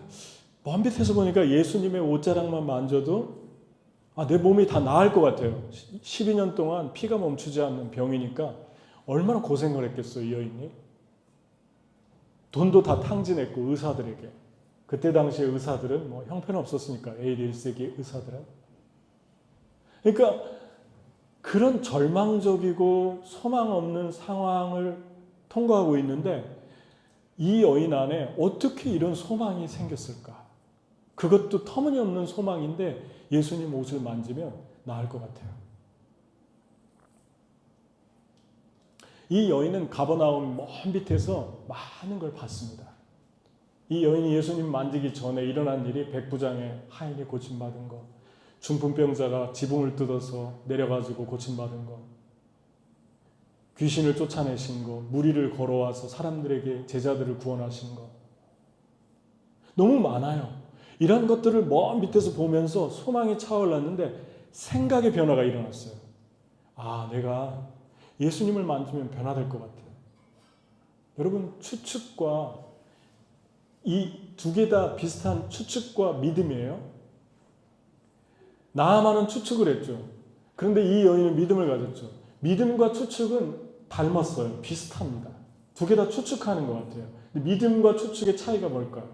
먼 밑에서 보니까 예수님의 옷자락만 만져도 내 몸이 다 나을 것 같아요. 12년 동안 피가 멈추지 않는 병이니까 얼마나 고생을 했겠어요, 이 여인이. 돈도 다 탕진했고 의사들에게. 그때 당시에 의사들은 뭐 형편없었으니까 AD 1세기 의사들은. 그러니까 그런 절망적이고 소망 없는 상황을 통과하고 있는데 이 여인 안에 어떻게 이런 소망이 생겼을까? 그것도 터무니없는 소망인데 예수님 옷을 만지면 나을 것 같아요. 이 여인은 가버나움 먼 밑에서 많은 걸 봤습니다. 이 여인이 예수님 만지기 전에 일어난 일이 백부장의 하인이 고침받은 거, 중풍병자가 지붕을 뜯어서 내려가지고 고침받은 거, 귀신을 쫓아내신 거, 무리를 걸어와서 사람들에게 제자들을 구원하신 거. 너무 많아요. 이런 것들을 먼 밑에서 보면서 소망이 차올랐는데 생각의 변화가 일어났어요. 내가 예수님을 만지면 변화될 것 같아요. 여러분, 추측과 이 두 개 다 비슷한 추측과 믿음이에요. 나아만은 추측을 했죠. 그런데 이 여인은 믿음을 가졌죠. 믿음과 추측은 닮았어요. 비슷합니다. 두 개 다 추측하는 것 같아요. 근데 믿음과 추측의 차이가 뭘까요?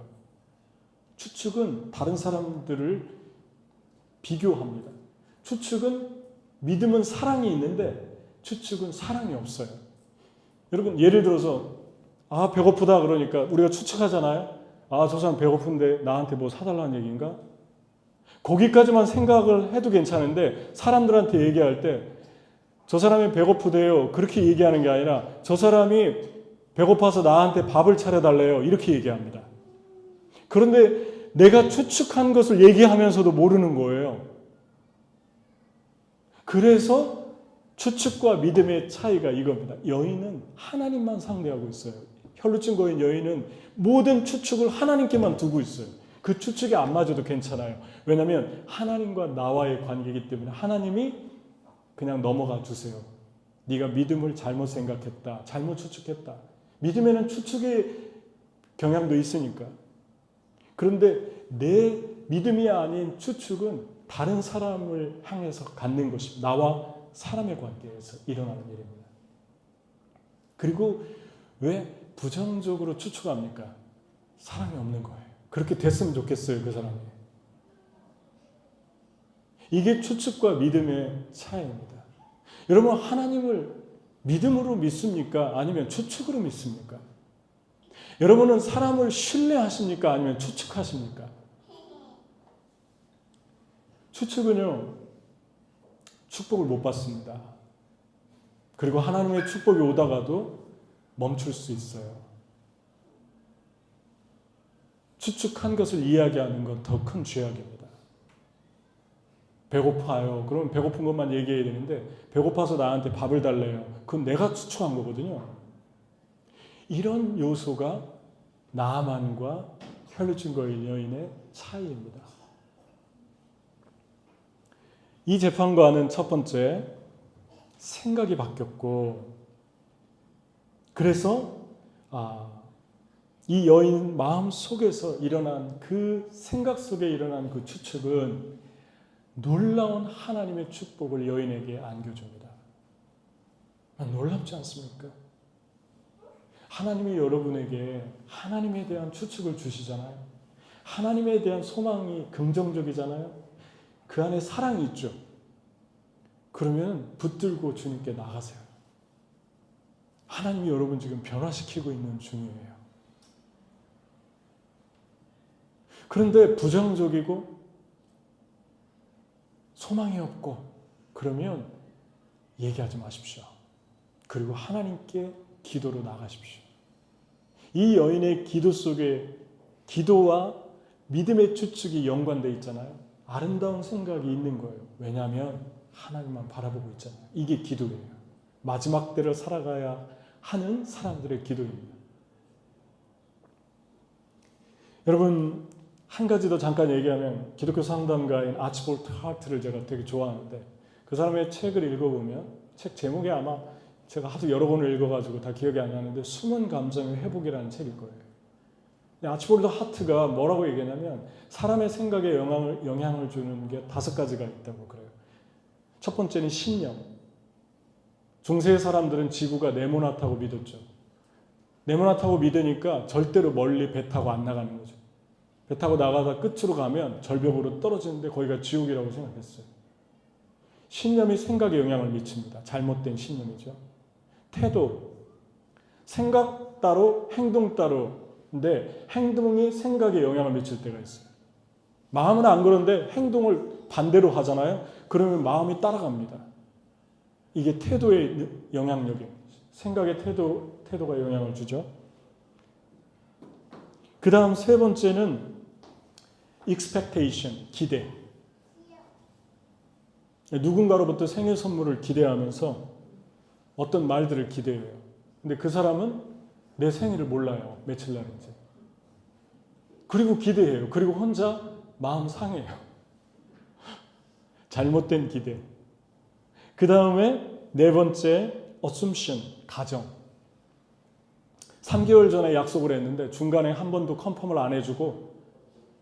추측은 다른 사람들을 비교합니다. 추측은 믿음은 사랑이 있는데 추측은 사랑이 없어요. 여러분 예를 들어서 배고프다 그러니까 우리가 추측하잖아요. 저 사람 배고픈데 나한테 뭐 사달라는 얘기인가? 거기까지만 생각을 해도 괜찮은데 사람들한테 얘기할 때 저 사람이 배고프대요 그렇게 얘기하는 게 아니라 저 사람이 배고파서 나한테 밥을 차려달래요 이렇게 얘기합니다. 그런데 내가 추측한 것을 얘기하면서도 모르는 거예요. 그래서 추측과 믿음의 차이가 이겁니다. 여인은 하나님만 상대하고 있어요. 혈루증 거인 여인은 모든 추측을 하나님께만 두고 있어요. 그 추측이 안 맞아도 괜찮아요. 왜냐하면 하나님과 나와의 관계이기 때문에 하나님이 그냥 넘어가 주세요. 네가 믿음을 잘못 생각했다. 잘못 추측했다. 믿음에는 추측의 경향도 있으니까. 그런데 내 믿음이 아닌 추측은 다른 사람을 향해서 갖는 것입니다. 나와 사람의 관계에서 일어나는 일입니다. 그리고 왜 부정적으로 추측합니까? 사랑이 없는 거예요. 그렇게 됐으면 좋겠어요, 그 사람이. 이게 추측과 믿음의 차이입니다. 여러분, 하나님을 믿음으로 믿습니까? 아니면 추측으로 믿습니까? 여러분은 사람을 신뢰하십니까? 아니면 추측하십니까? 추측은요, 축복을 못 받습니다. 그리고 하나님의 축복이 오다가도 멈출 수 있어요. 추측한 것을 이야기하는 건 더 큰 죄악입니다. 배고파요. 그러면 배고픈 것만 얘기해야 되는데 배고파서 나한테 밥을 달래요. 그건 내가 추측한 거거든요. 이런 요소가 나아만과 혈루증 거인 여인의 차이입니다. 이 재판관은 첫 번째 생각이 바뀌었고 그래서 이 여인 마음 속에서 일어난 그 생각 속에 일어난 그 추측은 놀라운 하나님의 축복을 여인에게 안겨줍니다. 놀랍지 않습니까? 하나님이 여러분에게 하나님에 대한 추측을 주시잖아요. 하나님에 대한 소망이 긍정적이잖아요. 그 안에 사랑이 있죠. 그러면 붙들고 주님께 나가세요. 하나님이 여러분 지금 변화시키고 있는 중이에요. 그런데 부정적이고 소망이 없고 그러면 얘기하지 마십시오. 그리고 하나님께 기도로 나가십시오. 이 여인의 기도 속에 기도와 믿음의 추측이 연관되어 있잖아요. 아름다운 생각이 있는 거예요. 왜냐하면 하나님만 바라보고 있잖아요. 이게 기도예요. 마지막 때를 살아가야 하는 사람들의 기도입니다. 여러분, 한 가지 더 잠깐 얘기하면 기독교 상담가인 아치볼트 하트를 제가 되게 좋아하는데 그 사람의 책을 읽어보면 책 제목이 아마 제가 하도 여러 번을 읽어가지고 다 기억이 안 나는데 숨은 감정의 회복이라는 책일 거예요. 아치볼트 하트가 뭐라고 얘기하냐면 사람의 생각에 영향을 주는 게 5가지가 있다고 그래요. 첫 번째는 신념. 중세의 사람들은 지구가 네모나다고 믿었죠. 네모나다고 믿으니까 절대로 멀리 배 타고 안 나가는 거죠. 배 타고 나가다 끝으로 가면 절벽으로 떨어지는데 거기가 지옥이라고 생각했어요. 신념이 생각에 영향을 미칩니다. 잘못된 신념이죠. 태도. 생각 따로 행동 따로인데 행동이 생각에 영향을 미칠 때가 있어요. 마음은 안 그런데 행동을 반대로 하잖아요. 그러면 마음이 따라갑니다. 이게 태도의 영향력이에요. 생각의 태도가 영향을 주죠. 그 다음 세 번째는 expectation, 기대. 누군가로부터 생일 선물을 기대하면서 어떤 말들을 기대해요. 근데 그 사람은 내 생일을 몰라요. 며칠 날인지. 그리고 기대해요. 그리고 혼자 마음 상해요. 잘못된 기대. 그 다음에 네 번째 assumption, 가정. 3개월 전에 약속을 했는데 중간에 한 번도 컨펌을 안 해주고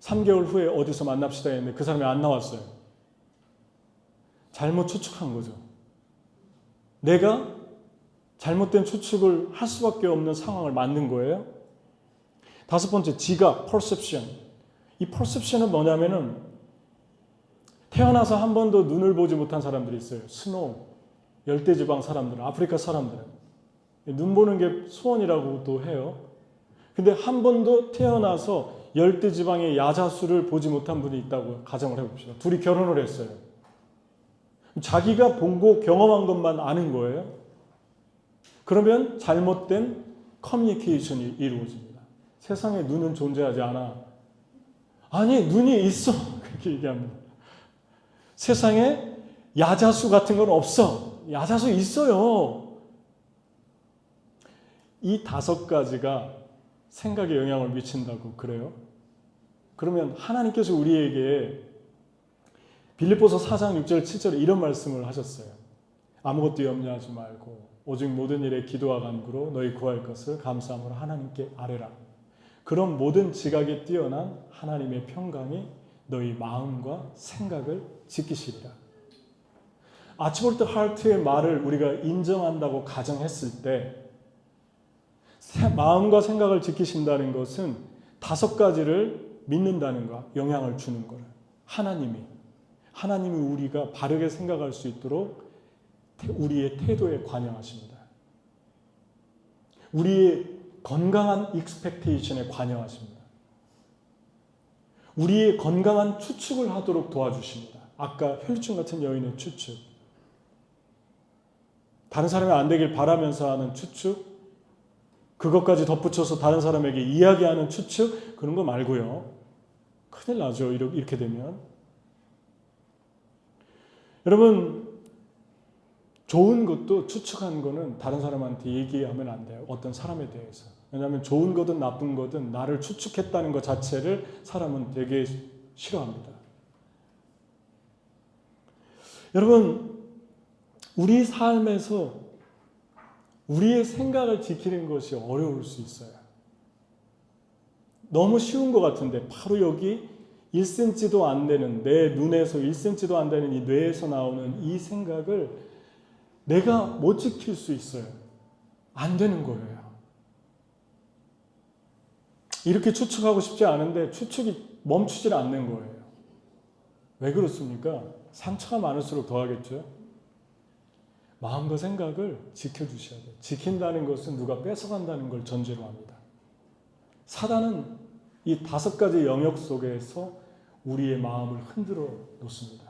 3개월 후에 어디서 만납시다 했는데 그 사람이 안 나왔어요. 잘못 추측한 거죠. 내가 잘못된 추측을 할 수밖에 없는 상황을 만든 거예요. 다섯 번째, 지각, perception. 이 perception은 뭐냐면은 태어나서 한 번도 눈을 보지 못한 사람들이 있어요. 스노우, 열대지방 사람들, 아프리카 사람들은. 눈 보는 게 소원이라고도 해요. 근데 한 번도 태어나서 열대지방의 야자수를 보지 못한 분이 있다고 가정을 해봅시다. 둘이 결혼을 했어요. 자기가 보고 경험한 것만 아는 거예요. 그러면 잘못된 커뮤니케이션이 이루어집니다. 세상에 눈은 존재하지 않아. 아니, 눈이 있어. 그렇게 얘기합니다. 세상에 야자수 같은 건 없어. 야자수 있어요. 이 다섯 가지가 생각에 영향을 미친다고 그래요. 그러면 하나님께서 우리에게 빌립보서 4장 6절 7절에 이런 말씀을 하셨어요. 아무것도 염려하지 말고 오직 모든 일에 기도와 간구로 너희 구할 것을 감사함으로 하나님께 아뢰라. 그런 모든 지각에 뛰어난 하나님의 평강이 너희 마음과 생각을 지키시리라. 아치볼트 하트의 말을 우리가 인정한다고 가정했을 때 마음과 생각을 지키신다는 것은 다섯 가지를 믿는다는 거, 영향을 주는 거예요. 하나님이 우리가 바르게 생각할 수 있도록 우리의 태도에 관여하십니다. 우리의 건강한 익스펙테이션에 관여하십니다. 우리의 건강한 추측을 하도록 도와주십니다. 아까 혈중 같은 여인의 추측. 다른 사람이 안 되길 바라면서 하는 추측, 그것까지 덧붙여서 다른 사람에게 이야기하는 추측, 그런 거 말고요. 큰일 나죠. 이렇게 되면. 여러분, 좋은 것도 추측한 거는 다른 사람한테 얘기하면 안 돼요. 어떤 사람에 대해서. 왜냐하면 좋은 거든 나쁜 거든 나를 추측했다는 것 자체를 사람은 되게 싫어합니다. 여러분, 우리 삶에서 우리의 생각을 지키는 것이 어려울 수 있어요. 너무 쉬운 것 같은데 바로 여기 1cm도 안 되는, 내 눈에서 1cm도 안 되는 이 뇌에서 나오는 이 생각을 내가 못 지킬 수 있어요. 안 되는 거예요. 이렇게 추측하고 싶지 않은데 추측이 멈추질 않는 거예요. 왜 그렇습니까? 상처가 많을수록 더하겠죠. 마음과 생각을 지켜주셔야 돼요. 지킨다는 것은 누가 뺏어간다는 걸 전제로 합니다. 사단은 이 다섯 가지 영역 속에서 우리의 마음을 흔들어 놓습니다.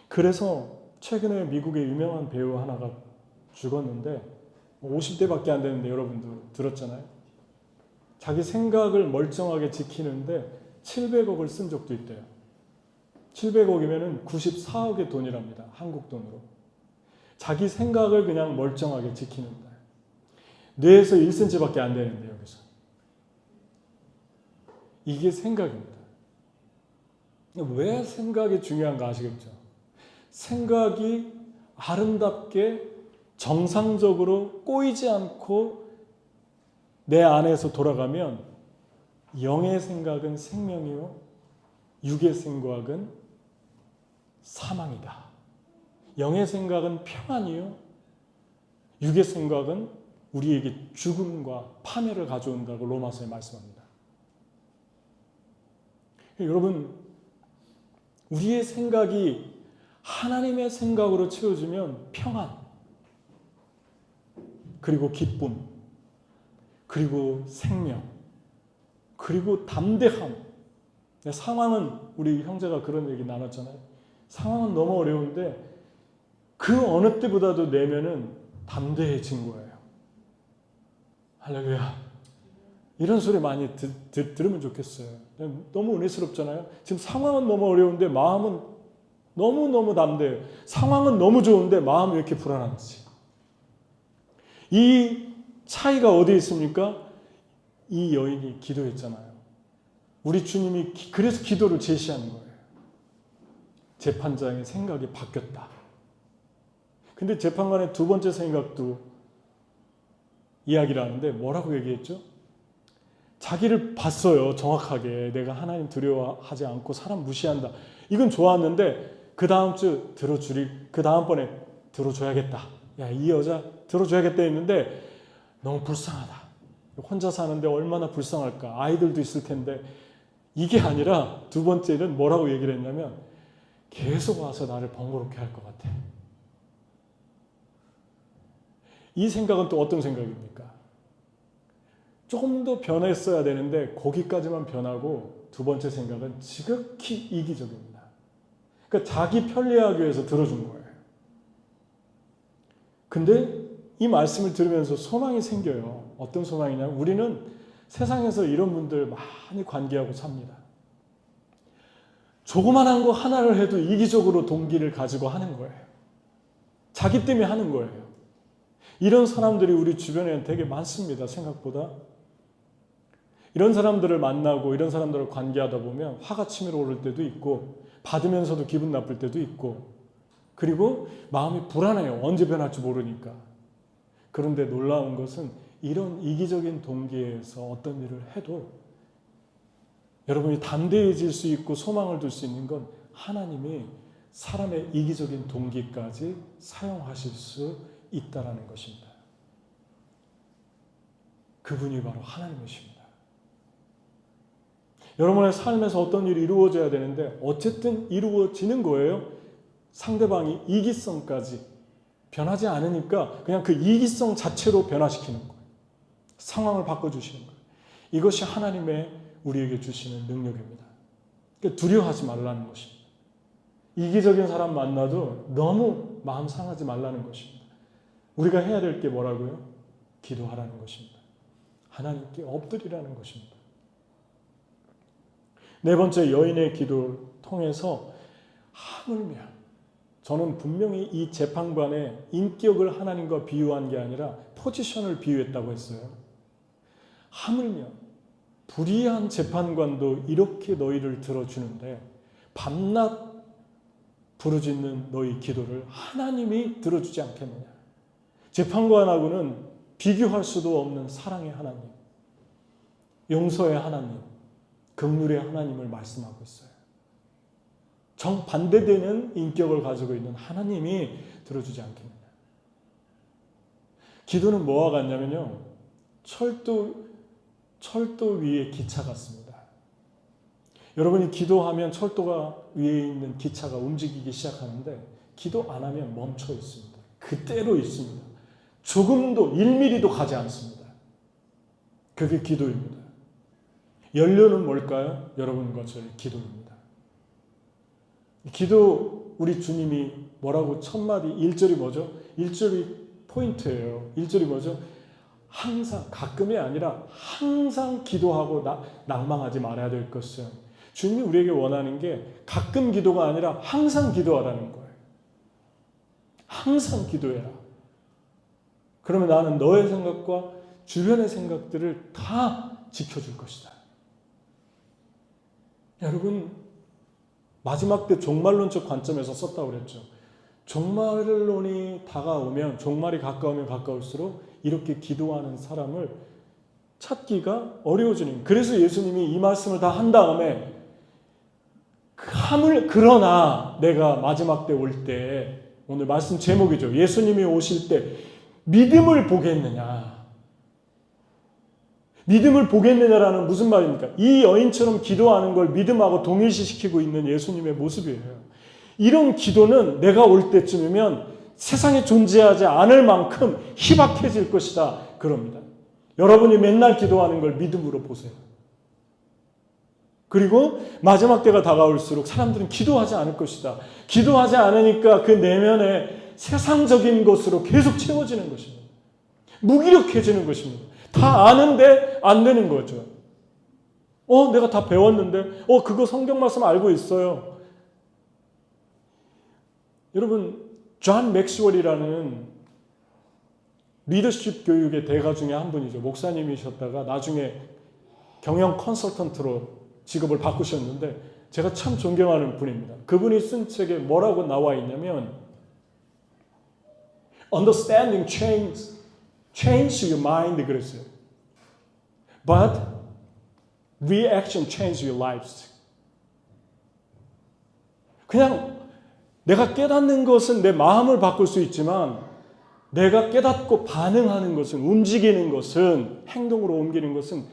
그래서 최근에 미국의 유명한 배우 하나가 죽었는데 50대밖에 안 되는데 여러분도 들었잖아요. 자기 생각을 멀쩡하게 지키는데 700억을 쓴 적도 있대요. 700억이면 94억의 돈이랍니다. 한국 돈으로. 자기 생각을 그냥 멀쩡하게 지키는데 뇌에서 1cm밖에 안 되는데 여기서. 이게 생각입니다. 왜 생각이 중요한가 아시겠죠? 생각이 아름답게 정상적으로 꼬이지 않고 내 안에서 돌아가면 영의 생각은 생명이요 육의 생각은 사망이다. 영의 생각은 평안이요 육의 생각은 우리에게 죽음과 파멸을 가져온다고 로마서에 말씀합니다. 여러분, 우리의 생각이 하나님의 생각으로 채워지면 평안, 그리고 기쁨, 그리고 생명, 그리고 담대함. 상황은 우리 형제가 그런 얘기 나눴잖아요. 상황은 너무 어려운데 그 어느 때보다도 내면은 담대해진 거예요. 할렐루야. 이런 소리 많이 들으면 좋겠어요. 너무 은혜스럽잖아요. 지금 상황은 너무 어려운데 마음은 너무너무 담대해요. 상황은 너무 좋은데 마음이 왜 이렇게 불안한지. 이 차이가 어디에 있습니까? 이 여인이 기도했잖아요. 우리 주님이 그래서 기도를 제시하는 거예요. 재판장의 생각이 바뀌었다. 근데 재판관의 두 번째 생각도 이야기를 하는데 뭐라고 얘기했죠? 자기를 봤어요. 정확하게. 내가 하나님 두려워하지 않고 사람 무시한다. 이건 좋았는데 그 다음 주 그 다음번에 들어줘야겠다. 야, 이 여자 들어줘야겠다 했는데 너무 불쌍하다. 혼자 사는데 얼마나 불쌍할까. 아이들도 있을 텐데. 이게 아니라 두 번째는 뭐라고 얘기를 했냐면 계속 와서 나를 번거롭게 할 것 같아. 이 생각은 또 어떤 생각입니까? 조금 더 변했어야 되는데 거기까지만 변하고 두 번째 생각은 지극히 이기적입니다. 그러니까 자기 편리하기 위해서 들어준 거예요. 근데 이 말씀을 들으면서 소망이 생겨요. 어떤 소망이냐면 우리는 세상에서 이런 분들 많이 관계하고 삽니다. 조그만한 거 하나를 해도 이기적으로 동기를 가지고 하는 거예요. 자기 때문에 하는 거예요. 이런 사람들이 우리 주변에 되게 많습니다. 생각보다. 이런 사람들을 만나고 이런 사람들을 관계하다 보면 화가 치밀어 오를 때도 있고 받으면서도 기분 나쁠 때도 있고 그리고 마음이 불안해요. 언제 변할지 모르니까. 그런데 놀라운 것은 이런 이기적인 동기에서 어떤 일을 해도 여러분이 담대해질 수 있고 소망을 둘 수 있는 건 하나님이 사람의 이기적인 동기까지 사용하실 수 있다라는 것입니다. 그분이 바로 하나님이십니다. 여러분의 삶에서 어떤 일이 이루어져야 되는데 어쨌든 이루어지는 거예요. 상대방이 이기성까지 변하지 않으니까 그냥 그 이기성 자체로 변화시키는 거예요. 상황을 바꿔주시는 거예요. 이것이 하나님의 우리에게 주시는 능력입니다. 그러니까 두려워하지 말라는 것입니다. 이기적인 사람 만나도 너무 마음 상하지 말라는 것입니다. 우리가 해야 될 게 뭐라고요? 기도하라는 것입니다. 하나님께 엎드리라는 것입니다. 네 번째, 여인의 기도를 통해서 하물며 저는 분명히 이 재판관의 인격을 하나님과 비유한 게 아니라 포지션을 비유했다고 했어요. 하물며 불의한 재판관도 이렇게 너희를 들어주는데 밤낮 부르짖는 너희 기도를 하나님이 들어주지 않겠느냐. 재판관하고는 비교할 수도 없는 사랑의 하나님, 용서의 하나님, 긍휼의 하나님을 말씀하고 있어요. 정반대되는 인격을 가지고 있는 하나님이 들어주지 않겠느냐. 기도는 뭐와 같냐면요. 철도 위에 기차 같습니다. 여러분이 기도하면 철도가 위에 있는 기차가 움직이기 시작하는데 기도 안 하면 멈춰 있습니다. 그대로 있습니다. 조금도 1mm도 가지 않습니다. 그게 기도입니다. 연료는 뭘까요? 여러분과 저의 기도입니다. 기도 우리 주님이 뭐라고 첫 마디 1절이 뭐죠? 1절이 포인트예요. 1절이 뭐죠? 항상, 가끔이 아니라 항상 기도하고 낭망하지 말아야 될 것은 주님이 우리에게 원하는 게 가끔 기도가 아니라 항상 기도하라는 거예요. 항상 기도해라. 그러면 나는 너의 생각과 주변의 생각들을 다 지켜줄 것이다. 여러분, 마지막 때 종말론적 관점에서 썼다고 그랬죠. 종말론이 다가오면, 종말이 가까우면 가까울수록 이렇게 기도하는 사람을 찾기가 어려워지는. 그래서 예수님이 이 말씀을 다 한 다음에 그러나 내가 마지막 때 올 때, 오늘 말씀 제목이죠. 예수님이 오실 때 믿음을 보겠느냐. 믿음을 보겠느냐라는 무슨 말입니까? 이 여인처럼 기도하는 걸 믿음하고 동일시시키고 있는 예수님의 모습이에요. 이런 기도는 내가 올 때쯤이면 세상에 존재하지 않을 만큼 희박해질 것이다. 그럽니다. 여러분이 맨날 기도하는 걸 믿음으로 보세요. 그리고 마지막 때가 다가올수록 사람들은 기도하지 않을 것이다. 기도하지 않으니까 그 내면에 세상적인 것으로 계속 채워지는 것입니다. 무기력해지는 것입니다. 다 아는데 안 되는 거죠. 내가 다 배웠는데, 그거 성경 말씀 알고 있어요. 여러분, 존 맥스웰이라는 리더십 교육의 대가 중에 한 분이죠. 목사님이셨다가 나중에 경영 컨설턴트로 직업을 바꾸셨는데 제가 참 존경하는 분입니다. 그분이 쓴 책에 뭐라고 나와 있냐면 Understanding change your mind 그랬어요. But reaction change your lives. 그냥 내가 깨닫는 것은 내 마음을 바꿀 수 있지만 내가 깨닫고 반응하는 것은, 움직이는 것은, 행동으로 옮기는 것은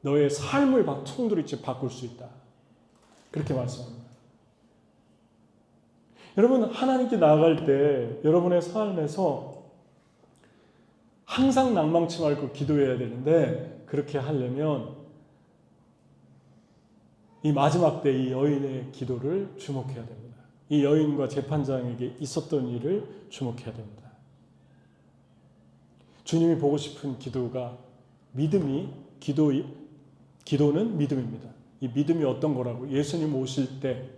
너의 삶을 통두리째 바꿀 수 있다. 그렇게 말씀합니다. 여러분, 하나님께 나아갈 때 여러분의 삶에서 항상 낭망치 말고 기도해야 되는데, 그렇게 하려면 이 마지막 때 이 여인의 기도를 주목해야 됩니다. 이 여인과 재판장에게 있었던 일을 주목해야 됩니다. 주님이 보고 싶은 기도가 기도는 믿음입니다. 이 믿음이 어떤 거라고? 예수님 오실 때,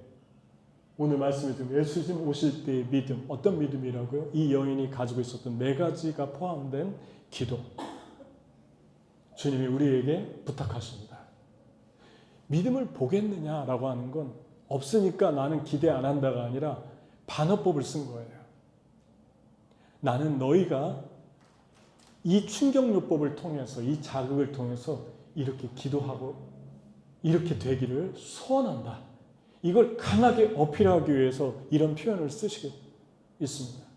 오늘 말씀해 드린 예수님 오실 때의 믿음, 어떤 믿음이라고요? 이 여인이 가지고 있었던 4가지가 포함된 기도. 주님이 우리에게 부탁하십니다. 믿음을 보겠느냐라고 하는 건 없으니까 나는 기대 안 한다가 아니라 반어법을 쓴 거예요. 나는 너희가 이 충격요법을 통해서, 이 자극을 통해서 이렇게 기도하고 이렇게 되기를 소원한다. 이걸 강하게 어필하기 위해서 이런 표현을 쓰시게 있습니다.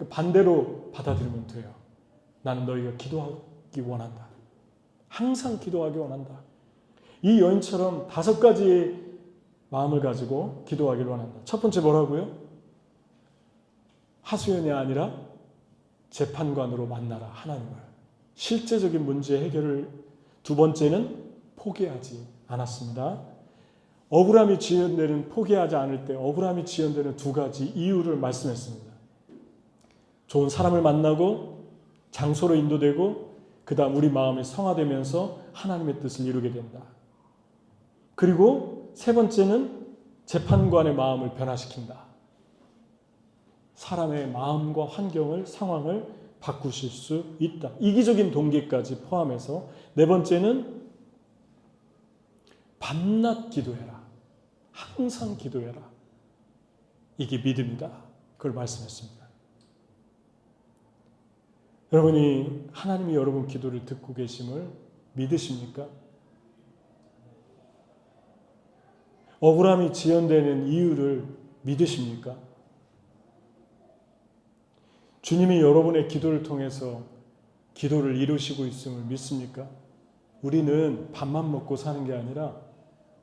반대로 받아들이면 돼요. 나는 너희가 기도하기 원한다. 항상 기도하기 원한다. 이 여인처럼 5가지의 마음을 가지고 기도하기를 원한다. 첫 번째 뭐라고요? 하수연이 아니라 재판관으로 만나라, 하나님을. 실제적인 문제 해결을. 두 번째는 포기하지 않았습니다. 억울함이 지연되는, 포기하지 않을 때 억울함이 지연되는 2가지 이유를 말씀했습니다. 좋은 사람을 만나고 장소로 인도되고 그 다음 우리 마음이 성화되면서 하나님의 뜻을 이루게 된다. 그리고 3번째는 재판관의 마음을 변화시킨다. 사람의 마음과 환경을, 상황을 바꾸실 수 있다. 이기적인 동기까지 포함해서 4번째는 밤낮 기도해라. 항상 기도해라. 이게 믿음이다. 그걸 말씀했습니다. 여러분이 하나님이 여러분 기도를 듣고 계심을 믿으십니까? 억울함이 지연되는 이유를 믿으십니까? 주님이 여러분의 기도를 통해서 기도를 이루시고 있음을 믿습니까? 우리는 밥만 먹고 사는 게 아니라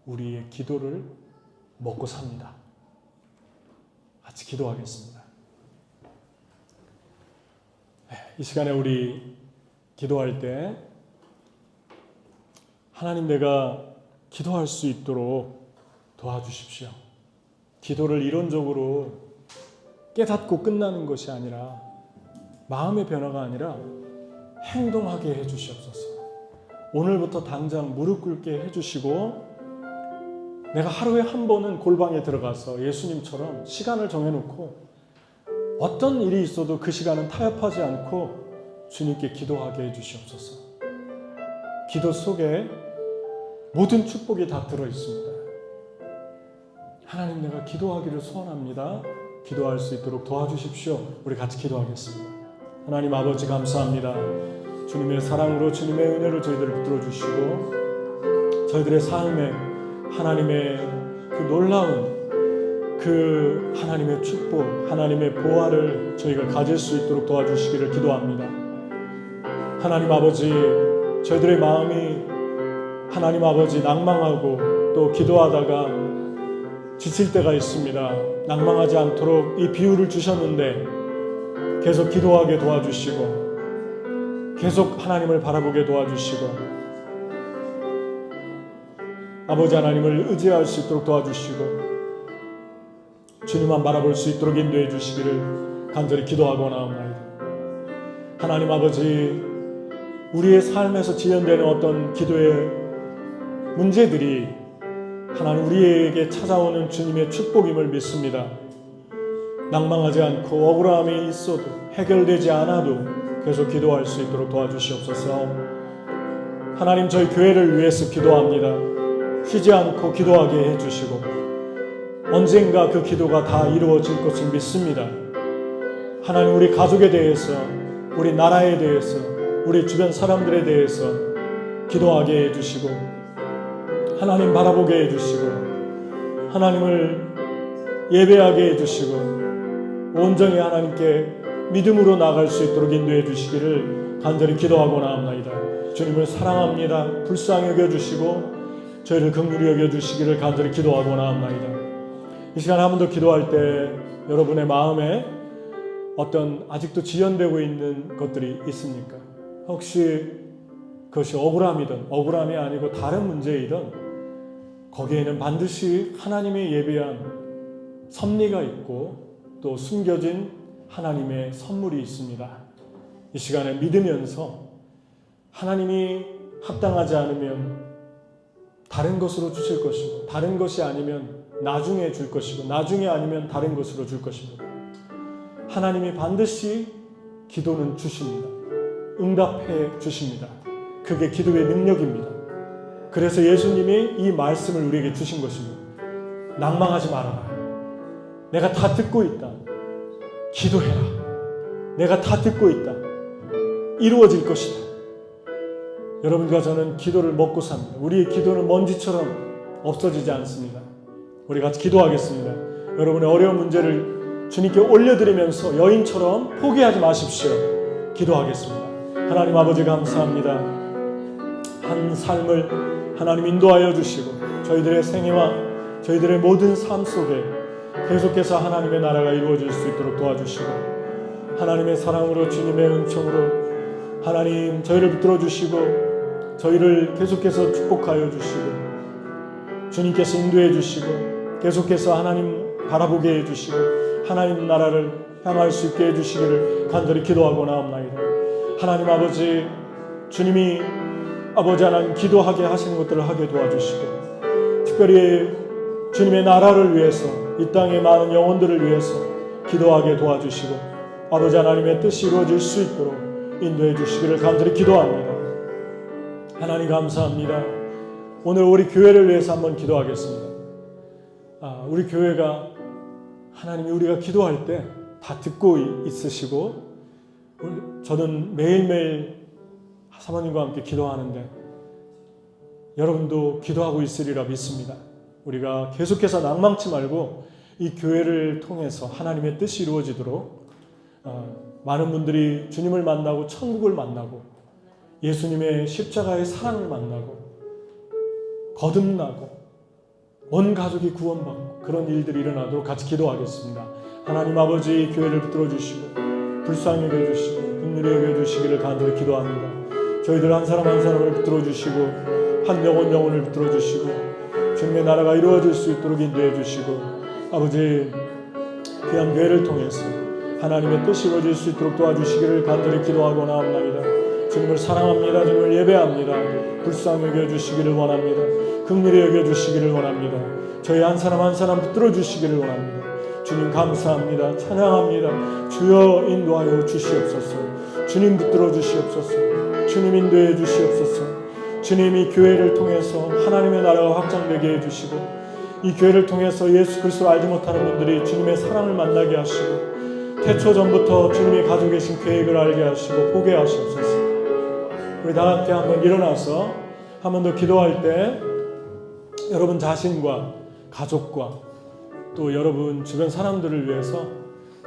우리의 기도를 먹고 삽니다. 같이 기도하겠습니다. 이 시간에 우리 기도할 때 하나님, 내가 기도할 수 있도록 도와주십시오. 기도를 이론적으로 깨닫고 끝나는 것이 아니라, 마음의 변화가 아니라 행동하게 해주시옵소서. 오늘부터 당장 무릎 꿇게 해주시고, 내가 하루에 한 번은 골방에 들어가서 예수님처럼 시간을 정해놓고 어떤 일이 있어도 그 시간은 타협하지 않고 주님께 기도하게 해주시옵소서. 기도 속에 모든 축복이 다 들어있습니다. 하나님, 내가 기도하기를 소원합니다. 기도할 수 있도록 도와주십시오. 우리 같이 기도하겠습니다. 하나님 아버지, 감사합니다. 주님의 사랑으로, 주님의 은혜로 저희들을 붙들어 주시고, 저희들의 삶에 하나님의 그 놀라운 그 하나님의 축복, 하나님의 보화를 저희가 가질 수 있도록 도와주시기를 기도합니다. 하나님 아버지, 저희들의 마음이 하나님 아버지 낭망하고 또 기도하다가 지칠 때가 있습니다. 낭망하지 않도록 이 비유를 주셨는데 계속 기도하게 도와주시고, 계속 하나님을 바라보게 도와주시고, 아버지 하나님을 의지할 수 있도록 도와주시고, 주님만 바라볼 수 있도록 인도해 주시기를 간절히 기도하고 나옵니다. 하나님 아버지, 우리의 삶에서 지연되는 어떤 기도의 문제들이 하나님 우리에게 찾아오는 주님의 축복임을 믿습니다. 낭망하지 않고 억울함이 있어도, 해결되지 않아도 계속 기도할 수 있도록 도와주시옵소서. 하나님, 저희 교회를 위해서 기도합니다. 쉬지 않고 기도하게 해주시고, 언젠가 그 기도가 다 이루어질 것을 믿습니다. 하나님, 우리 가족에 대해서, 우리 나라에 대해서, 우리 주변 사람들에 대해서 기도하게 해주시고, 하나님 바라보게 해주시고 하나님을 예배하게 해주시고 온전히 하나님께 믿음으로 나아갈 수 있도록 인도해 주시기를 간절히 기도하고 나옵나이다. 주님을 사랑합니다. 불쌍히 여겨주시고 저희를 긍휼히 여겨주시기를 간절히 기도하고 나옵나이다. 이 시간 한 번 더 기도할 때 여러분의 마음에 어떤 아직도 지연되고 있는 것들이 있습니까? 혹시 그것이 억울함이 아니고 다른 문제이든 거기에는 반드시 하나님의 예비한 섭리가 있고 또 숨겨진 하나님의 선물이 있습니다. 이 시간에 믿으면서 하나님이 합당하지 않으면 다른 것으로 주실 것이고 다른 것이 아니면 나중에 줄 것이고 나중에 아니면 다른 것으로 줄 것입니다. 하나님이 반드시 기도는 주십니다. 응답해 주십니다. 그게 기도의 능력입니다. 그래서 예수님이 이 말씀을 우리에게 주신 것입니다. 낭망하지 말아라. 내가 다 듣고 있다. 기도해라. 내가 다 듣고 있다. 이루어질 것이다. 여러분과 저는 기도를 먹고 삽니다. 우리의 기도는 먼지처럼 없어지지 않습니다. 우리 같이 기도하겠습니다. 여러분의 어려운 문제를 주님께 올려드리면서 여인처럼 포기하지 마십시오. 기도하겠습니다. 하나님 아버지 감사합니다. 한 삶을 하나님 인도하여 주시고 저희들의 생애와 저희들의 모든 삶 속에 계속해서 하나님의 나라가 이루어질 수 있도록 도와주시고 하나님의 사랑으로 주님의 은총으로 하나님 저희를 붙들어 주시고 저희를 계속해서 축복하여 주시고 주님께서 인도해 주시고 계속해서 하나님 바라보게 해 주시고 하나님 나라를 향할 수 있게 해 주시기를 간절히 기도하고 나옵나이다. 하나님 아버지 주님이 아버지 하나님 기도하게 하시는 것들을 하게 도와주시고 특별히 주님의 나라를 위해서 이 땅의 많은 영혼들을 위해서 기도하게 도와주시고 아버지 하나님의 뜻이 이루어질 수 있도록 인도해 주시기를 간절히 기도합니다. 하나님 감사합니다. 오늘 우리 교회를 위해서 한번 기도하겠습니다. 우리 교회가 하나님이 우리가 기도할 때 다 듣고 있으시고 저는 매일매일 사모님과 함께 기도하는데 여러분도 기도하고 있으리라 믿습니다. 우리가 계속해서 낭망치 말고 이 교회를 통해서 하나님의 뜻이 이루어지도록 많은 분들이 주님을 만나고 천국을 만나고 예수님의 십자가의 사랑을 만나고 거듭나고 온 가족이 구원받고 그런 일들이 일어나도록 같이 기도하겠습니다. 하나님 아버지 교회를 붙들어 주시고 불쌍히 여겨주시고 긍휼히 여겨주시기를 간절히 기도합니다. 저희들 한 사람 한 사람을 붙들어 주시고 한 영혼을 붙들어 주시고 주님의 나라가 이루어질 수 있도록 인도해 주시고 아버지 귀한 교회를 통해서 하나님의 뜻이 이루어질 수 있도록 도와주시기를 간절히 기도하고 나옵나이다. 주님을 사랑합니다. 주님을 예배합니다. 불쌍히 여겨주시기를 원합니다. 긍휼히 여겨주시기를 원합니다. 저희 한 사람 한 사람 붙들어 주시기를 원합니다. 주님 감사합니다. 찬양합니다. 주여 인도하여 주시옵소서. 주님 붙들어 주시옵소서. 주님 인도해 주시옵소서. 주님 이 교회를 통해서 하나님의 나라가 확장되게 해주시고 이 교회를 통해서 예수 그리스도를 알지 못하는 분들이 주님의 사랑을 만나게 하시고 태초 전부터 주님이 가지고 계신 계획을 알게 하시고 보게 하시옵소서. 우리 다 함께 한번 일어나서 한 번 더 기도할 때 여러분 자신과 가족과 또 여러분 주변 사람들을 위해서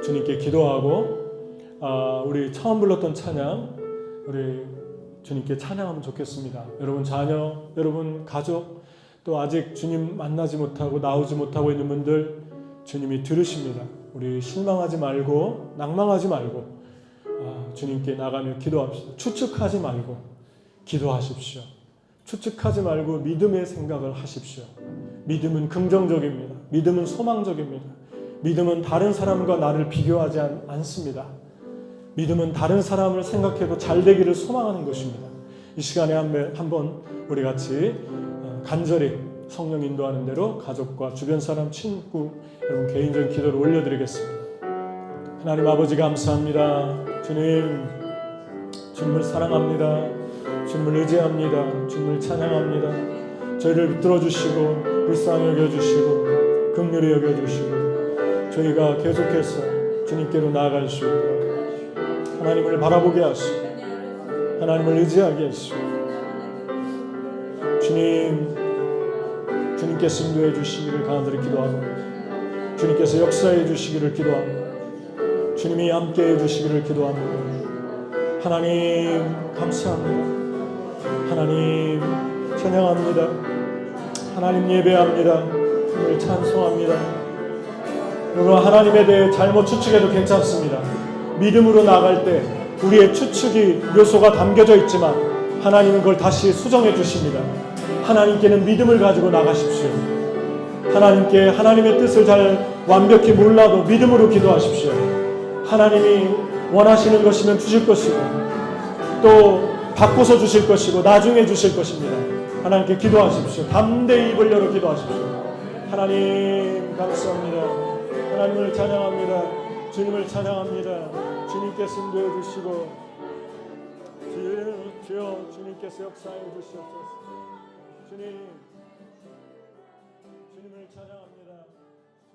주님께 기도하고 우리 처음 불렀던 찬양 우리 주님께 찬양하면 좋겠습니다. 여러분 자녀, 여러분 가족 또 아직 주님 만나지 못하고 나오지 못하고 있는 분들 주님이 들으십니다. 우리 실망하지 말고 낭망하지 말고 주님께 나가며 기도합시다. 추측하지 말고 기도하십시오. 추측하지 말고 믿음의 생각을 하십시오. 믿음은 긍정적입니다. 믿음은 소망적입니다. 믿음은 다른 사람과 나를 비교하지 않습니다. 믿음은 다른 사람을 생각해도 잘 되기를 소망하는 것입니다. 이 시간에 한번 우리 같이 간절히 성령 인도하는 대로 가족과 주변 사람, 친구, 여러분 개인적인 기도를 올려드리겠습니다. 하나님 아버지 감사합니다. 주님을 사랑합니다. 주님을 의지합니다. 주님을 찬양합니다. 저희를 붙들어 주시고 불쌍히 여겨주시고 긍휼히 여겨주시고 저희가 계속해서 주님께로 나아갈 수 있도록 하나님을 바라보게 하시고 하나님을 의지하게 하시고 주님 주님께서 인도해 주시기를 간절히 기도하고 주님께서 역사해 주시기를 기도합니다. 주님이 함께해 주시기를 기도합니다. 하나님 감사합니다. 하나님 찬양합니다. 하나님 예배합니다. 오늘 찬송합니다. 오늘 하나님에 대해 잘못 추측해도 괜찮습니다. 믿음으로 나갈 때 우리의 추측이 요소가 담겨져 있지만 하나님은 그걸 다시 수정해 주십니다. 하나님께는 믿음을 가지고 나가십시오. 하나님께 하나님의 뜻을 잘 완벽히 몰라도 믿음으로 기도하십시오. 하나님이 원하시는 것이면 주실 것이고 또 바꿔서 주실 것이고 나중에 주실 것입니다. 하나님께 기도하십시오. 담대히 입을 열어 기도하십시오. 하나님 감사합니다. 하나님을 찬양합니다. 주님을 찬양합니다. 주님께서 인도해 주시고 주여 주님께서 역사해 주시옵소서. 주님을 찬양합니다.